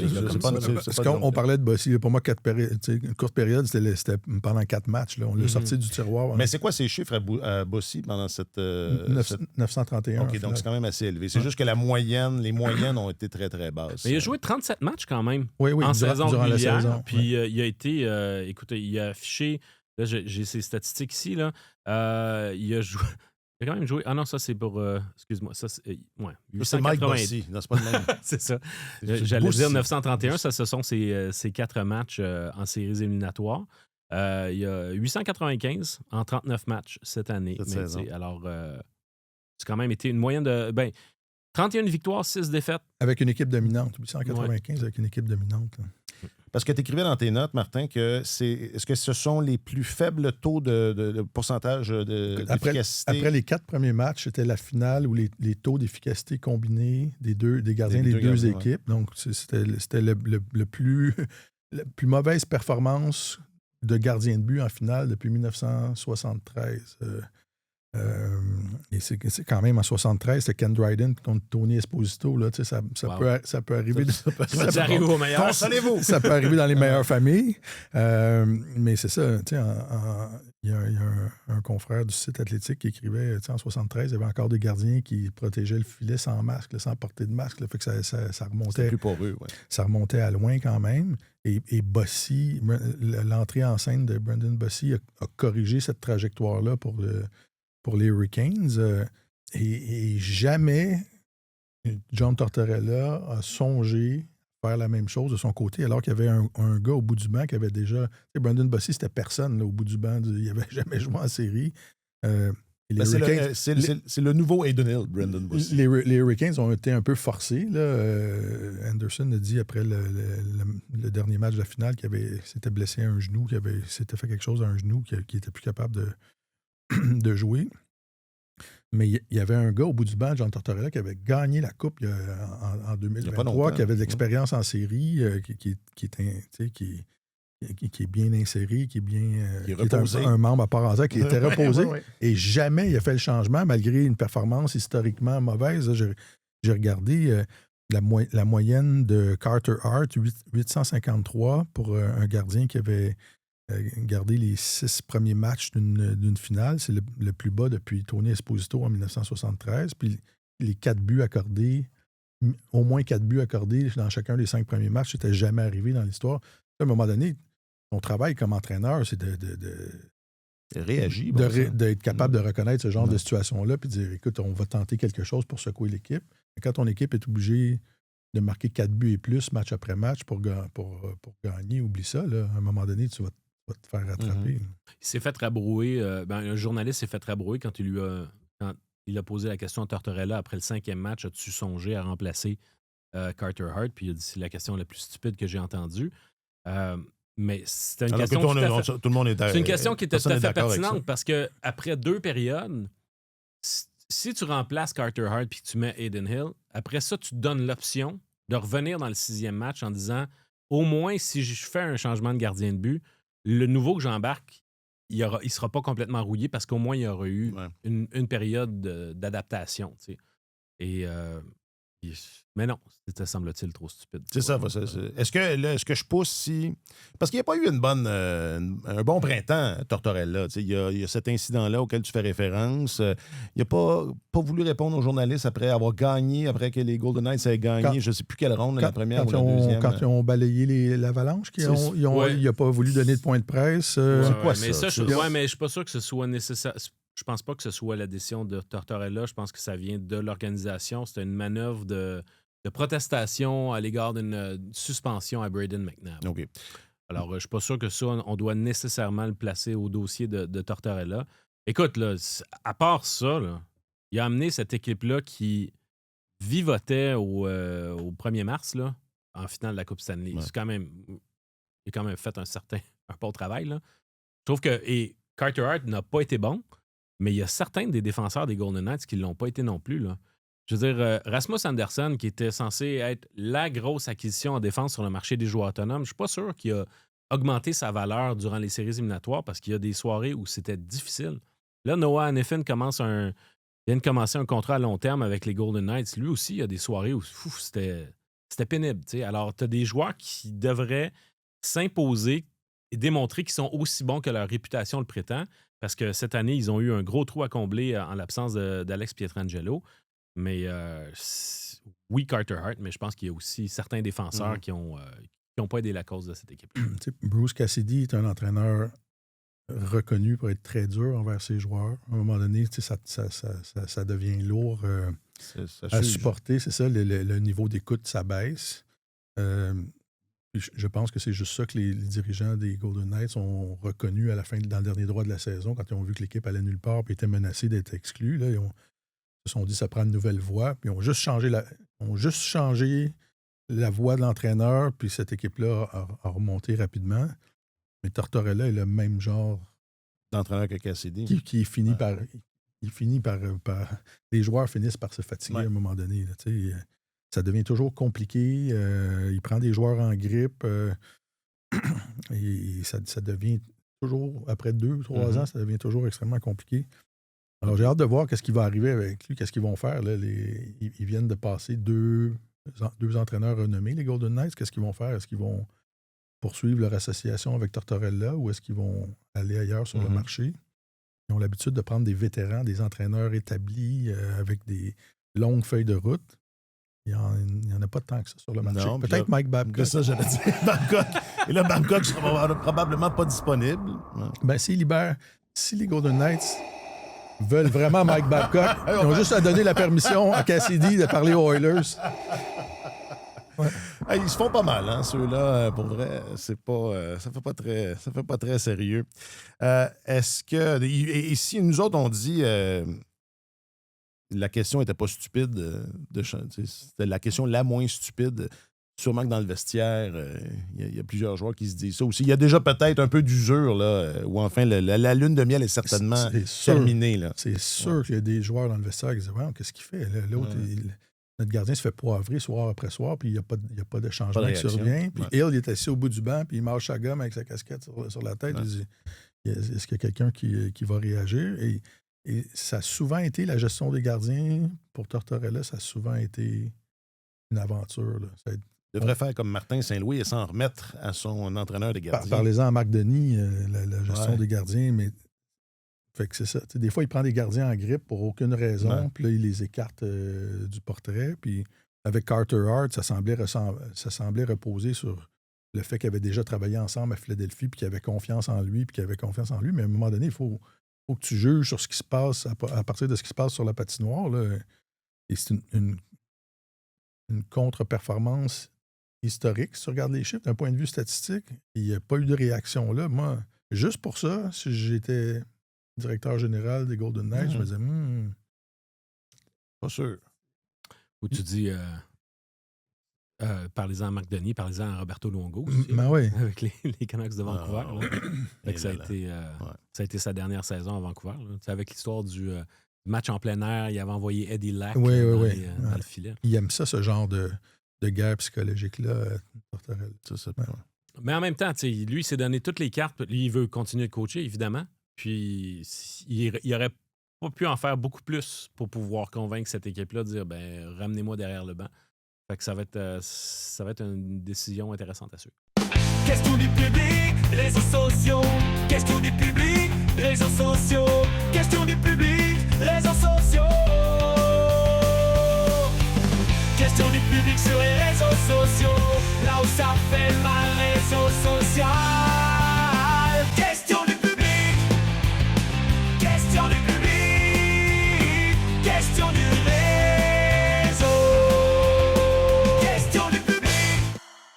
C: Parce qu'on parlait de Bossy. Pour moi, une courte période, c'était pendant 4 matchs. Là. On l'a sorti du tiroir.
A: Mais c'est quoi ces chiffres à Bossy pendant cette...
C: 931.
A: OK, donc c'est quand même assez élevé. C'est juste que les moyennes ont été très, très basses.
B: Mais il a joué 37 matchs quand même
C: en
B: saison
C: durant
B: régulière.
C: La saison.
B: Puis il a été... écoutez, il a affiché... Là, j'ai ses statistiques ici. Là. Il a joué... Il a quand même joué... Ah non, ça, c'est pour... excuse-moi. Ça, c'est 880...
A: C'est Mike Bossy. Non, c'est pas le même.
B: C'est ça. J'allais dire 931. Ça, ce sont ses 4 matchs en séries éliminatoires. Il y a 895 en 39 matchs cette année. Alors, c'est quand même été une moyenne de... 31 victoires, 6 défaites.
C: Avec une équipe dominante. 895 avec une équipe dominante. Là.
A: Parce que tu écrivais dans tes notes, Martin, est-ce que ce sont les plus faibles taux de pourcentage d'efficacité?
C: Après les 4 premiers matchs, c'était la finale où les taux d'efficacité combinés des gardiens des deux équipes. Ouais. Donc, c'était la plus mauvaise performance de gardien de but en finale depuis 1973. Et c'est quand même en 73, c'était Ken Dryden contre Tony Esposito. Là, ça peut arriver.
B: Ça arrive aux meilleurs.
A: Consolez-vous!
C: Ça peut arriver dans les meilleures familles. Mais c'est ça. Il y a un confrère du site athlétique qui écrivait en 73, il y avait encore des gardiens qui protégeaient le filet sans masque, sans porter de masque. Là, fait que ça remontait.
A: Plus poreux, ouais.
C: Ça remontait à loin quand même. Et Bossy, l'entrée en scène de Brendan Bossy a corrigé cette trajectoire-là pour les Hurricanes. Et jamais John Tortorella a songé faire la même chose de son côté, alors qu'il y avait un gars au bout du banc qui avait déjà... Brendan Bossy, c'était personne là, au bout du banc. Il n'avait jamais joué en série.
A: C'est le nouveau Aiden Hill, Brendan Bossy.
C: Les Hurricanes ont été un peu forcés. Là. Anderson a dit après le dernier match de la finale qu'il s'était blessé à un genou, qu'il s'était fait quelque chose à un genou, qu'il n'était plus capable de jouer. Mais il y avait un gars au bout du banc, John Tortorella, qui avait gagné la Coupe en 2023, qui avait de l'expérience en série, qui qui est bien inséré, qui est bien.
A: Qui est
C: qui est un membre à part entière, qui était reposé.
A: Ouais.
C: Et jamais il a fait le changement, malgré une performance historiquement mauvaise. Là, j'ai regardé la moyenne de Carter Hart, 853 pour un gardien qui avait gardé les 6 premiers matchs d'une finale. C'est le plus bas depuis Tony Esposito en 1973. Puis les 4 buts accordés, au moins 4 buts accordés dans chacun des 5 premiers matchs, c'était jamais arrivé dans l'histoire. À un moment donné, ton travail comme entraîneur, c'est d'être capable de reconnaître ce genre de situation-là puis de dire, écoute, on va tenter quelque chose pour secouer l'équipe. Et quand ton équipe est obligée de marquer 4 buts et plus match après match pour gagner, oublie ça. Là. À un moment donné, tu vas te faire rattraper.
B: Il s'est fait rabrouer. Un journaliste s'est fait rabrouer quand il a posé la question à Tortorella après le 5e match. As-tu songé à remplacer Carter Hart? Puis il a dit, c'est la question la plus stupide que j'ai entendue. Mais c'était une question
A: tout le monde est
B: c'est une question qui était tout à fait pertinente parce qu'après 2 périodes, si tu remplaces Carter Hart puis que tu mets Adin Hill, après ça, tu te donnes l'option de revenir dans le 6e match en disant au moins, si je fais un changement de gardien de but, le nouveau que j'embarque, il ne sera pas complètement rouillé parce qu'au moins, il y aura eu une période d'adaptation. Tu sais. Et mais non, c'était, semble-t-il, trop stupide.
A: C'est ça. Est-ce que je pousse si... Parce qu'il n'y a pas eu un bon printemps, Tortorella. Il y a cet incident-là auquel tu fais référence. Il n'a pas voulu répondre aux journalistes après avoir gagné, après que les Golden Knights aient gagné, je ne sais plus quelle ronde, la première ou la deuxième.
C: Quand ils ont balayé l'Avalanche, il n'a pas voulu donner de point de presse.
A: C'est quoi
B: mais
A: ça?
B: Mais je ne suis pas sûr que ce soit nécessaire. Je pense pas que ce soit la décision de Tortorella. Je pense que ça vient de l'organisation. C'était une manœuvre de protestation à l'égard d'une suspension à Braden McNabb.
A: OK.
B: Alors, je suis pas sûr que ça, on doit nécessairement le placer au dossier de Tortorella. Écoute, là, à part ça, là, il a amené cette équipe-là qui vivotait au 1er mars, là, en finale de la Coupe Stanley.
A: Ouais.
B: Il a quand même fait un bon travail. Là. Je trouve que Carter Hart n'a pas été bon, mais il y a certains des défenseurs des Golden Knights qui ne l'ont pas été non plus. Là. Je veux dire, Rasmus Andersson, qui était censé être la grosse acquisition en défense sur le marché des joueurs autonomes, je ne suis pas sûr qu'il a augmenté sa valeur durant les séries éliminatoires parce qu'il y a des soirées où c'était difficile. Là, Noah Hanifin vient de commencer un contrat à long terme avec les Golden Knights. Lui aussi, il y a des soirées où c'était pénible. T'sais. Alors, tu as des joueurs qui devraient s'imposer et démontrer qu'ils sont aussi bons que leur réputation le prétend. Parce que cette année, ils ont eu un gros trou à combler en l'absence d'Alex Pietrangelo. Mais oui, Carter Hart, mais je pense qu'il y a aussi certains défenseurs qui n'ont pas aidé la cause de cette équipe.
C: Bruce Cassidy est un entraîneur reconnu pour être très dur envers ses joueurs. À un moment donné, ça devient lourd à supporter. C'est ça, le niveau d'écoute, ça baisse. Je pense que c'est juste ça que les dirigeants des Golden Knights ont reconnu dans le dernier droit de la saison, quand ils ont vu que l'équipe allait nulle part et était menacée d'être exclue. Là, ils se sont dit ça prend une nouvelle voie. Puis ils ont juste changé la voie de l'entraîneur, puis cette équipe-là a remonté rapidement. Mais Tortorella est le même genre
A: d'entraîneur que Cassidy.
C: Qui finit par. Les joueurs finissent par se fatiguer à un moment donné. Là, ça devient toujours compliqué. Il prend des joueurs en grippe. Et ça devient toujours, après 2 ou 3 ans, ça devient toujours extrêmement compliqué. Alors, j'ai hâte de voir qu'est-ce qui va arriver avec lui, qu'est-ce qu'ils vont faire. Là, ils viennent de passer 2 entraîneurs renommés, les Golden Knights. Qu'est-ce qu'ils vont faire? Est-ce qu'ils vont poursuivre leur association avec Tortorella ou est-ce qu'ils vont aller ailleurs sur le marché? Ils ont l'habitude de prendre des vétérans, des entraîneurs établis avec des longues feuilles de route. Il n'y en a pas tant que ça sur le marché.
A: Non,
C: peut-être Mike Babcock.
A: C'est ça, j'allais dire. Babcock. Et là, Babcock sera probablement pas disponible.
C: Ben, si les Golden Knights veulent vraiment Mike Babcock, ils ont juste à donner la permission à Cassidy de parler aux Oilers.
A: Ils se font pas mal, hein, ceux-là. Pour vrai, c'est pas, ça fait pas très sérieux. Est-ce que... Et si nous autres, on dit... la question n'était pas stupide. C'était la question la moins stupide. Sûrement que dans le vestiaire, il y a plusieurs joueurs qui se disent ça aussi. Il y a déjà peut-être un peu d'usure, là, où enfin la lune de miel est certainement terminée. Là.
C: C'est sûr qu'il y a des joueurs dans le vestiaire qui disent « Qu'est-ce qu'il fait? » L'autre, notre gardien se fait poivrer soir après soir, puis il n'y a pas de changement qui
A: réaction.
C: survient. Puis
A: Ouais.
C: Hill, il est assis au bout du banc, puis il marche à gomme avec sa casquette sur la tête.
A: Ouais.
C: Il dit, est-ce qu'il y a quelqu'un qui va réagir? Et ça a souvent été, la gestion des gardiens, pour Tortorella, ça a souvent été une aventure. Là. Ça a été-
A: Il devrait faire comme Martin Saint-Louis et s'en remettre à son entraîneur de gardiens.
C: Parlez-en à Marc Denis, la gestion
A: Ouais.
C: des gardiens, mais fait que c'est ça. T'sais, des fois, il prend des gardiens en grippe pour aucune raison,
A: Ouais.
C: puis là, il les écarte du portrait. Puis avec Carter Hart, ça semblait reposer sur le fait qu'ils avaient déjà travaillé ensemble à Philadelphie, puis qu'ils avaient confiance en lui, Mais à un moment donné, il faut que tu juges sur ce qui se passe à partir de ce qui se passe sur la patinoire. Là. Et c'est une contre-performance historique, si tu regardes les chiffres, d'un point de vue statistique. Il n'y a pas eu de réaction là. Moi, juste pour ça, si j'étais directeur général des Golden Knights, je me disais,
A: Pas sûr.
B: Où tu dis, parlez-en à Marc Denis, parlez-en à Roberto Luongo aussi,
C: ben oui.
B: avec les Canucks de Vancouver.
A: Ah,
B: là. Fait que ça, a
A: là.
B: été,
A: Ouais.
B: ça a été sa dernière saison à Vancouver. Là. Tu sais, avec l'histoire du match en plein air, il avait envoyé Eddie Lack
C: Oui,
B: dans,
C: oui,
B: dans le filet.
C: Il aime ça, ce genre de guerre psychologique-là, Tortorella.
A: Ça, c'est
C: Ouais.
B: Mais en même temps, tu sais, lui, il s'est donné toutes les cartes. Lui, il veut continuer de coacher, évidemment. Puis, il aurait pas pu en faire beaucoup plus pour pouvoir convaincre cette équipe-là de dire, ben, ramenez-moi derrière le banc. Fait que ça va être une décision intéressante à suivre.
D: Question du public, réseaux sociaux. Question du public, réseaux sociaux. Question du public, réseaux sociaux. Question du public sur les réseaux sociaux. Là où ça fait mal, réseaux sociaux. Question du public. Question du public. Question du réseau. Question du public.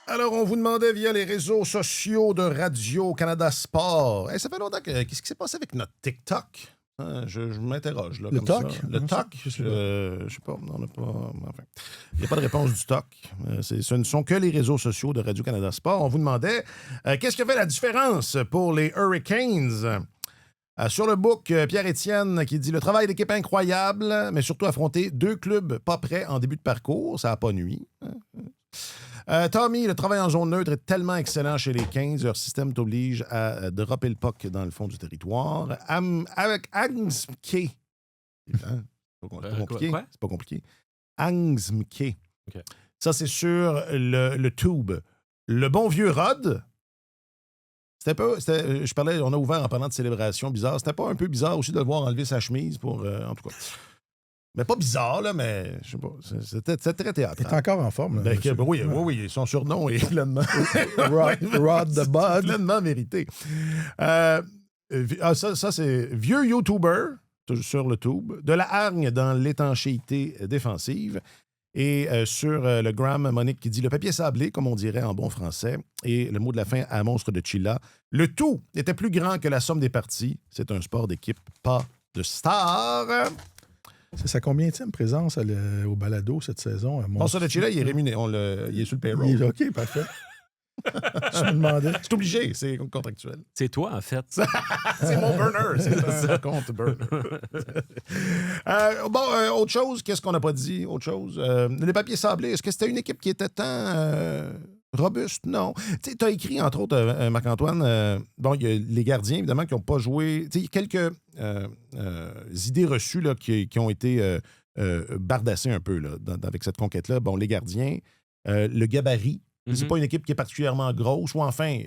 A: Alors, on vous demandait via les réseaux sociaux de Radio-Canada Sport. Hey, ça fait longtemps que... Qu'est-ce qui s'est passé avec notre TikTok? Hein, je m'interroge, là.
C: Le
A: comme
C: TOC?
A: ça. Le
C: Non,
A: TOC?
C: je sais
A: Je sais pas. On n'a pas... Enfin, il n'y a pas de réponse du TOC. Ce ne sont que les réseaux sociaux de Radio-Canada Sport. On vous demandait qu'est-ce qui fait la différence pour les Hurricanes? Sur le book, Pierre-Étienne qui dit « Le travail d'équipe incroyable, mais surtout affronter deux clubs pas prêts en début de parcours. Ça n'a pas nui. » Tommy, le travail en zone neutre est tellement excellent chez les 15. Leur système t'oblige à dropper le puck dans le fond du territoire. Avec Angsmke. C'est pas compliqué.
B: Quoi?
A: C'est pas compliqué. Angsmke.
B: OK.
A: Ça, c'est sur le tube. Le bon vieux Rod. Je parlais, on a ouvert en parlant de célébration bizarre. C'était pas un peu bizarre aussi de le voir enlever sa chemise pour. En tout cas. Mais pas bizarre, là, mais je sais pas. C'était très
C: Il est
A: théâtral.
C: encore en forme. Là, monsieur.
A: Oui, son surnom est pleinement.
C: Rod the Bud.
A: Pleinement mérité. Ça, c'est vieux YouTuber sur le tube, de la hargne dans l'étanchéité défensive. Et sur le Gram, Monique qui dit le papier sablé, comme on dirait en bon français, et le mot de la fin à Monstre de Chilla. Le tout était plus grand que la somme des parties. C'est un sport d'équipe, pas de star.
C: C'est sa combienième présence au balado cette saison?
A: Monstre de Chilla, il est rémunéré. Il est sur le payroll.
C: OK, parfait. Je me demandais.
A: C'est obligé, c'est contractuel.
B: C'est toi, en fait.
A: C'est mon burner, c'est un compte burner. Autre chose, qu'est-ce qu'on n'a pas dit? Autre chose. Les papiers sablés, est-ce que c'était une équipe qui était tant robuste? Non. Tu as écrit, entre autres, Marc-Antoine, il y a les gardiens, évidemment, qui n'ont pas joué. Il y a quelques idées reçues là, qui ont été bardassées un peu là, avec cette conquête-là. Bon, les gardiens, le gabarit. C'est pas une équipe qui est particulièrement grosse, ou enfin,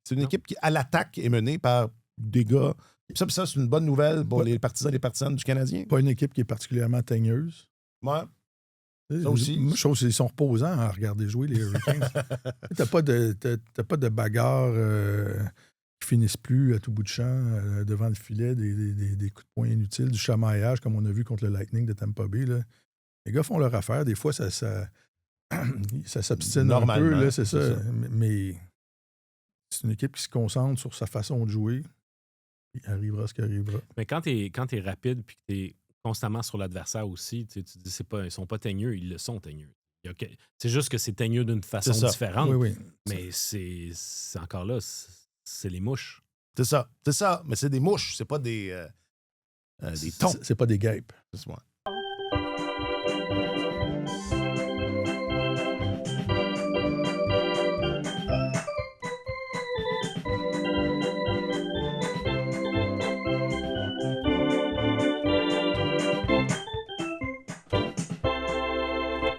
A: c'est une équipe qui, à l'attaque, est menée par des gars. Ça, c'est une bonne nouvelle pour les partisans et les partisanes du Canadien.
C: Pas une équipe qui est particulièrement teigneuse.
A: Ouais. Ça aussi.
C: Moi, je trouve qu'ils sont reposants à regarder jouer les Hurricanes. T'as pas de bagarre qui finissent plus à tout bout de champ devant le filet, des coups de poing inutiles, du chamaillage, comme on a vu contre le Lightning de Tampa Bay. Là. Les gars font leur affaire. Des fois, ça s'obstine un peu, là, c'est ça. Mais c'est une équipe qui se concentre sur sa façon de jouer. Il arrivera ce qui arrivera.
B: Mais quand t'es rapide puis que t'es constamment sur l'adversaire aussi, tu dis ils sont pas teigneux, ils le sont teigneux. C'est juste que c'est teigneux d'une façon différente.
C: Oui.
B: Mais c'est encore là, c'est les mouches.
A: C'est ça. Mais c'est des mouches, c'est pas des thons.
C: C'est pas des guêpes.
A: C'est ça.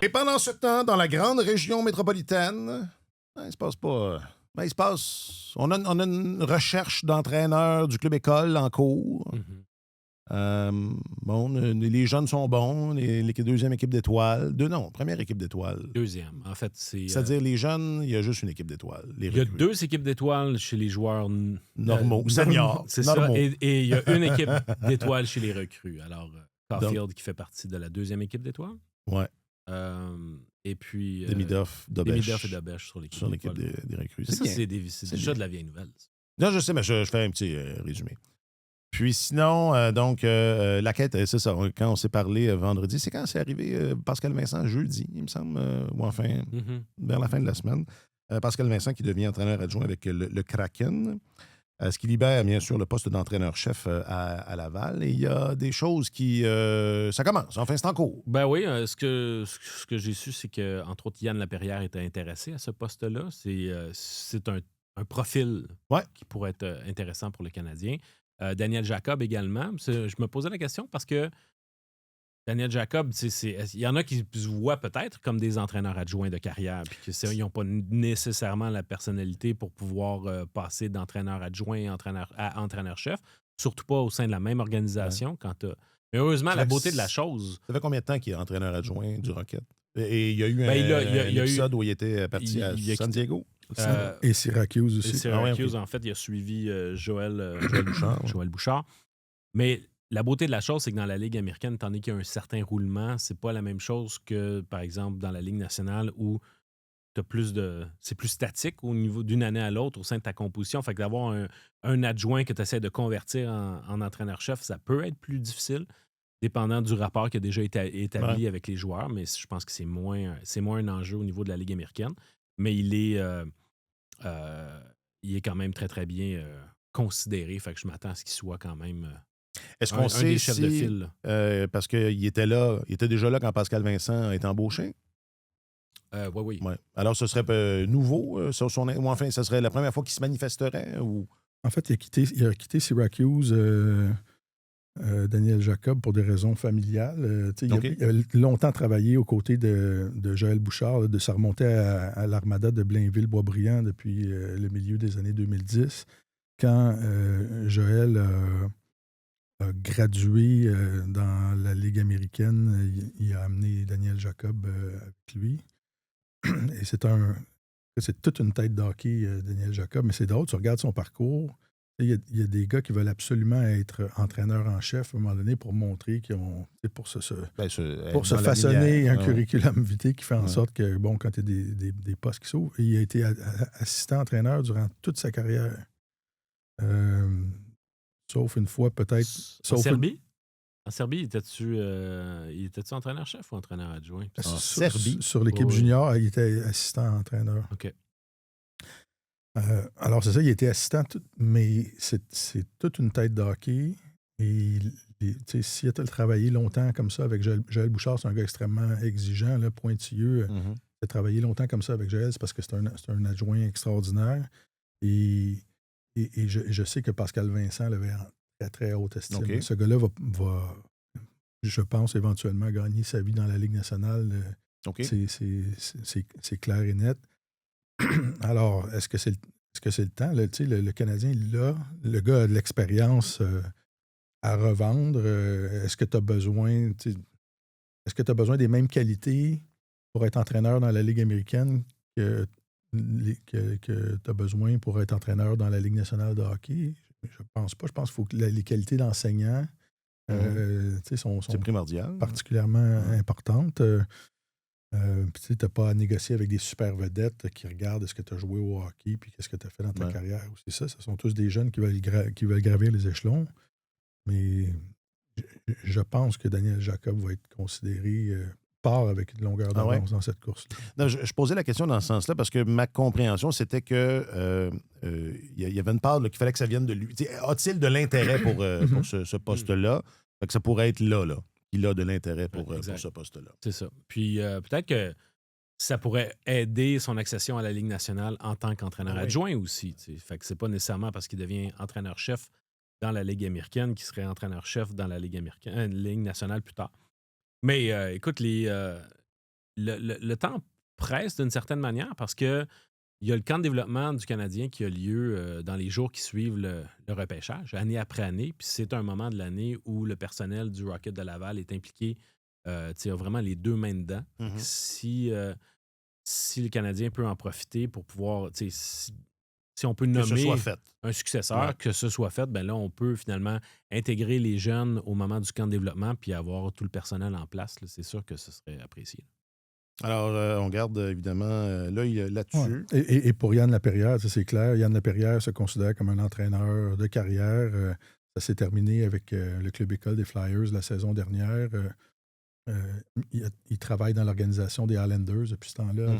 A: Et pendant ce temps, dans la grande région métropolitaine, il se passe pas... il se passe... On a une recherche d'entraîneurs du club école en cours. Les jeunes sont bons. Deuxième équipe d'étoiles. Première équipe d'étoiles.
B: Deuxième. En fait,
A: c'est-à-dire, les jeunes, il y a juste une équipe d'étoiles.
B: Il y a 2 équipes d'étoiles chez les joueurs
A: normaux, seniors.
B: C'est
A: normaux.
B: ça. Et il y a une équipe d'étoiles chez les recrues. Alors, Caulfield qui fait partie de la 2e équipe d'étoiles.
A: Ouais.
B: Et puis.
A: Demidoff,
B: Dobèche et Dobèche sur l'équipe
A: des recrues.
B: C'est déjà de la vieille nouvelle.
A: Non, je sais, mais je fais un petit résumé. Puis sinon, la quête, c'est ça. Quand on s'est parlé vendredi, c'est quand c'est arrivé Pascal Vincent, jeudi, il me semble, ou enfin, vers la fin de la semaine. Pascal Vincent qui devient entraîneur adjoint avec le Kraken, ce qui libère bien sûr le poste d'entraîneur-chef à Laval. Et il y a des choses qui... ça commence, enfin c'est en cours.
B: Ben oui, ce que j'ai su, c'est que entre autres Yann Laperrière était intéressé à ce poste-là. C'est un profil qui pourrait être intéressant pour le Canadien. Daniel Jacob également. Je me posais la question parce que Daniel Jacob, il y en a qui se voient peut-être comme des entraîneurs adjoints de carrière, puis qu'ils n'ont pas nécessairement la personnalité pour pouvoir passer d'entraîneur adjoint à entraîneur-chef, surtout pas au sein de la même organisation. Ouais. Mais heureusement, la beauté de la chose...
A: Ça fait combien de temps qu'il est entraîneur adjoint du Rocket? Et il y a eu un épisode où il était parti à San Diego?
C: Et Syracuse aussi.
B: Syracuse, en fait, il a suivi Joël Bouchard. Mais la beauté de la chose, c'est que dans la Ligue américaine, étant donné qu'il y a un certain roulement, c'est pas la même chose que, par exemple, dans la Ligue nationale où c'est plus statique au niveau d'une année à l'autre au sein de ta composition. Fait que d'avoir un adjoint que tu essaies de convertir en entraîneur-chef, ça peut être plus difficile, dépendant du rapport qui a déjà été établi avec les joueurs. Mais je pense que c'est moins un enjeu au niveau de la Ligue américaine. Mais il est quand même très, très bien considéré. Fait que je m'attends à ce qu'il soit quand même
A: Est-ce qu'on sait
B: des chefs de file.
A: Parce qu'il était déjà là quand Pascal Vincent est embauché?
B: Oui.
A: Ouais. Alors, ce serait nouveau sur son... Ou enfin, ce serait la première fois qu'il se manifesterait? Ou...
C: En fait, il a quitté Syracuse... Daniel Jacob pour des raisons familiales. Il a longtemps travaillé aux côtés de Joël Bouchard, de ça remontait à l'Armada de Blainville-Boisbriand depuis le milieu des années 2010. Quand Joël a gradué dans la Ligue américaine, il a amené Daniel Jacob avec lui. Et c'est toute une tête d'hockey, Daniel Jacob, mais c'est drôle, tu regardes son parcours. Il y a des gars qui veulent absolument être entraîneurs en chef à un moment donné pour montrer qu'ils ont... pour se façonner un curriculum vitae qui fait en sorte que, bon, quand il y a des postes qui s'ouvrent, il a été assistant-entraîneur durant toute sa carrière. Sauf une fois, peut-être...
B: En Serbie? En Serbie, il était-tu entraîneur-chef ou entraîneur adjoint?
C: Sur l'équipe junior, il était assistant-entraîneur.
B: OK.
C: Alors, c'est ça, il était assistant, mais c'est toute une tête de hockey. Et s'il a travaillé longtemps comme ça avec Joël Bouchard, c'est un gars extrêmement exigeant, là, pointilleux. Il a travaillé longtemps comme ça avec Joël, c'est parce que c'est un adjoint extraordinaire. Et je sais que Pascal Vincent l'avait en très, très haute estime. Okay. Ce gars-là va, je pense, éventuellement gagner sa vie dans la Ligue nationale.
A: Okay.
C: C'est clair et net. Alors, est-ce que c'est le temps? Là, le Canadien, le gars a de l'expérience à revendre. Est-ce que tu as besoin des mêmes qualités pour être entraîneur dans la Ligue américaine que tu as besoin pour être entraîneur dans la Ligue nationale de hockey? Je pense pas. Je pense qu'il faut que les qualités d'enseignant sont
A: primordiales,
C: particulièrement importantes. Tu n'as pas à négocier avec des super vedettes qui regardent est-ce que tu as joué au hockey puis qu'est-ce que tu as fait dans ta carrière. C'est ça, ce sont tous des jeunes qui veulent gravir les échelons. Mais je pense que Daniel Jacob va être considéré part avec une longueur d'avance dans cette course-là.
A: Non, je posais la question dans ce sens-là parce que ma compréhension, c'était que il y avait une part qu'il fallait que ça vienne de lui. A-t-il de l'intérêt pour ce poste-là? Fait que ça pourrait être là. Il a de l'intérêt pour ce poste-là.
B: C'est ça. Puis peut-être que ça pourrait aider son accession à la Ligue nationale en tant qu'entraîneur adjoint aussi. T'sais. Fait que c'est pas nécessairement parce qu'il devient entraîneur-chef dans la Ligue américaine qu'il serait entraîneur-chef dans la Ligue américaine, Ligue nationale plus tard. Mais écoute, les le temps presse d'une certaine manière parce que il y a le camp de développement du Canadien qui a lieu dans les jours qui suivent le repêchage, année après année. Puis c'est un moment de l'année où le personnel du Rocket de Laval est impliqué, a vraiment les deux mains dedans. Si le Canadien peut en profiter pour pouvoir, si on peut nommer un successeur, que ce soit fait, ben là, on peut finalement intégrer les jeunes au moment du camp de développement puis avoir tout le personnel en place. Là, c'est sûr que ce serait apprécié.
A: Alors, on garde évidemment l'œil là-dessus.
C: Ouais. Et pour Yann Laperrière, c'est clair, Yann Laperrière se considère comme un entraîneur de carrière. Ça s'est terminé avec le club école des Flyers la saison dernière. Il travaille dans l'organisation des Highlanders depuis ce temps-là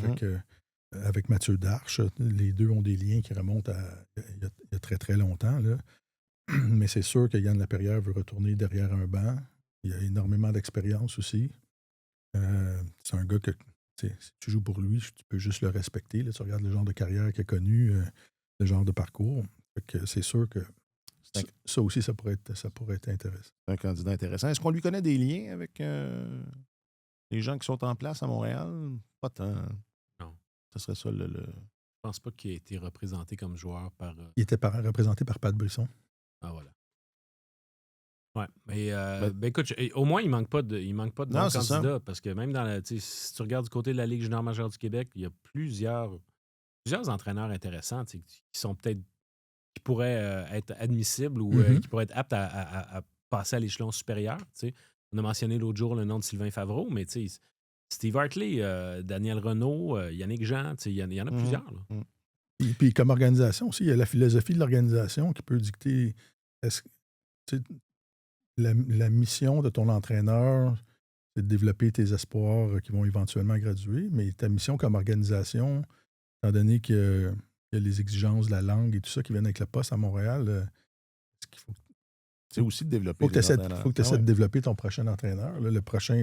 C: avec Mathieu Darche. Les deux ont des liens qui remontent il y a très, très longtemps. Là. Mais c'est sûr que Yann Laperrière veut retourner derrière un banc. Il a énormément d'expérience aussi. C'est un gars que, si tu joues pour lui, tu peux juste le respecter. Là, tu regardes le genre de carrière qu'il a connu, le genre de parcours. Fait que c'est sûr que ça aussi, ça pourrait être intéressant.
A: C'est un candidat intéressant. Est-ce qu'on lui connaît des liens avec les gens qui sont en place à Montréal? Pas tant.
B: Non.
A: Ce serait ça le...
B: Je pense pas qu'il ait été représenté comme joueur par...
C: Il était représenté par Pat Brisson.
B: Ah, voilà. Ouais, mais écoute, au moins, il manque pas de bons candidats parce que même si tu regardes du côté de la Ligue junior majeure du Québec, il y a plusieurs entraîneurs intéressants qui sont peut-être qui pourraient être admissibles ou qui pourraient être aptes à passer à l'échelon supérieur. T'sais. On a mentionné l'autre jour le nom de Sylvain Favreau, mais Steve Hartley, Daniel Renaud, Yannick Jean, il y en a plusieurs. Là.
C: Et puis comme organisation aussi, il y a la philosophie de l'organisation qui peut dicter la mission de ton entraîneur, c'est de développer tes espoirs qui vont éventuellement graduer, mais ta mission comme organisation, étant donné qu'il y a les exigences de la langue et tout ça qui viennent avec le poste à Montréal,
A: c'est aussi de développer.
C: Il faut que tu essaies de développer ton prochain entraîneur. Là, le prochain,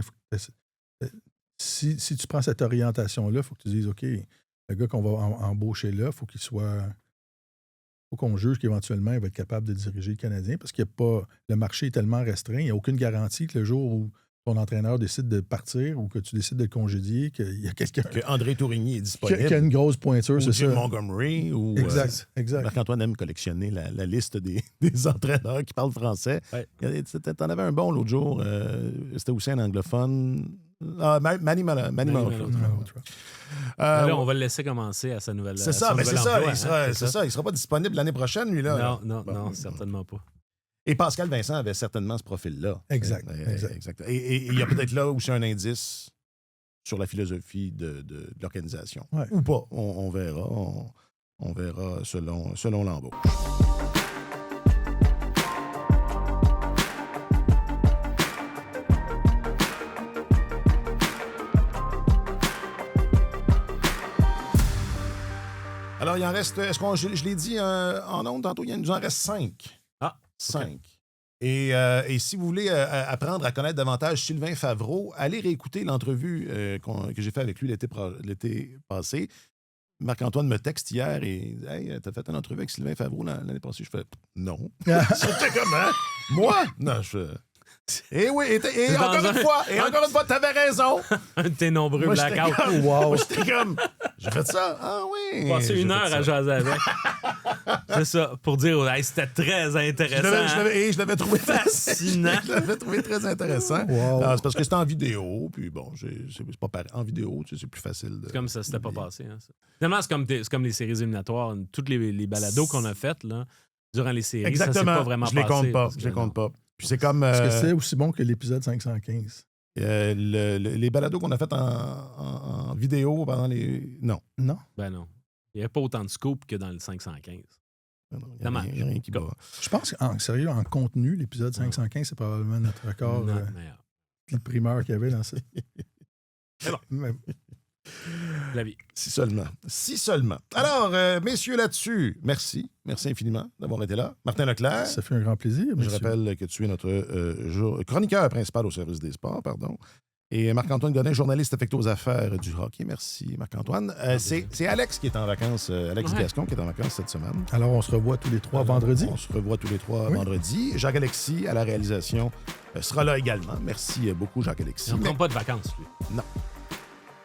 C: si tu prends cette orientation-là, il faut que tu dises, OK, le gars qu'on va embaucher là, il faut qu'il soit... Il faut qu'on juge qu'éventuellement, il va être capable de diriger le Canadien parce qu'il n'y a pas. Le marché est tellement restreint, il n'y a aucune garantie que le jour où ton entraîneur décide de partir ou que tu décides de le congédier, qu'il y a quelqu'un.
A: Que André Tourigny est disponible.
C: Qui a une grosse pointure, c'est
A: Jim
C: ça.
A: Montgomery. Ou,
C: exact.
A: Marc-Antoine aime collectionner la liste des entraîneurs qui parlent français.
B: Ouais.
A: T'en avais un bon l'autre jour. C'était aussi un anglophone. Manny Malhotra.
B: Là, on va le laisser commencer à sa nouvelle.
A: C'est ça, mais c'est ça. Il sera pas disponible l'année prochaine, lui là.
B: Non, certainement pas.
A: Et Pascal Vincent avait certainement ce profil-là.
C: Exact.
A: Et il y a peut-être là aussi un indice sur la philosophie de l'organisation.
C: Ouais.
A: Ou pas. On verra. On verra selon l'embauche. Alors, il en reste... Est-ce qu'on... Je l'ai dit en ondes tantôt, il nous en reste 5.
B: Ah,
A: 5.
B: Okay.
A: Et si vous voulez apprendre à connaître davantage Sylvain Favreau, allez réécouter l'entrevue que j'ai fait avec lui l'été passé. Marc-Antoine me texte hier et « Hey, t'as fait une entrevue avec Sylvain Favreau l'année passée? » Je fais « Non. » C'était comment? Moi? Non, Et oui, et encore une fois, t'avais raison.
B: Un de tes nombreux blackouts.
A: Wow. J'étais comme, j'ai fait ça. Ah oui.
B: Passer 1 heure à jaser avec. C'est ça, pour dire, hey, c'était très intéressant.
A: Je l'avais trouvé
B: fascinant.
A: Je l'avais trouvé très intéressant.
C: Wow.
A: C'est parce que c'était en vidéo, puis bon, c'est pas pareil. En vidéo, c'est plus facile.
B: C'est comme ça, c'était pas passé. Hein, ça. Finalement, c'est comme les séries éliminatoires. Toutes les balados qu'on a faites là, durant les séries,
A: exactement.
B: Ça s'est pas vraiment passé.
A: Je les compte pas. Puis c'est comme.
C: Est-ce que c'est aussi bon que l'épisode 515?
A: Les balados qu'on a fait en vidéo pendant les. Non.
C: Non?
B: Ben non. Il n'y avait pas autant de scoop que dans le 515.
A: Il n'y a rien qui bat.
C: Je pense qu'en sérieux, en contenu, l'épisode 515, c'est probablement notre record. Le primeur qu'il y avait dans ça.
B: La vie.
A: Si seulement. Alors, messieurs, là-dessus, merci. Merci infiniment d'avoir été là. Martin Leclerc.
C: Ça fait un grand plaisir.
A: Je rappelle que tu es notre chroniqueur principal au service des sports, pardon. Et Marc-Antoine Godin, journaliste affecté aux affaires du hockey. Merci, Marc-Antoine. C'est Alex qui est en vacances, Alex Gascon qui est en vacances cette semaine.
C: Alors, on se revoit tous les 3 vendredis.
A: On se revoit tous les 3 vendredis. Jacques-Alexis, à la réalisation, sera là également. Merci beaucoup, Jacques-Alexis.
B: Il ne prend pas de vacances, lui.
A: Non.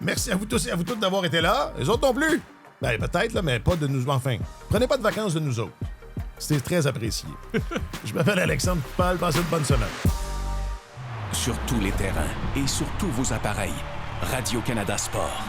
A: Merci à vous tous et à vous toutes d'avoir été là. Les autres non plus. Ben, peut-être, là, mais pas de nous... Enfin, prenez pas de vacances de nous autres. C'était très apprécié. Je m'appelle Alexandre Paul. Passez une bonne semaine.
E: Sur tous les terrains et sur tous vos appareils, Radio-Canada Sport.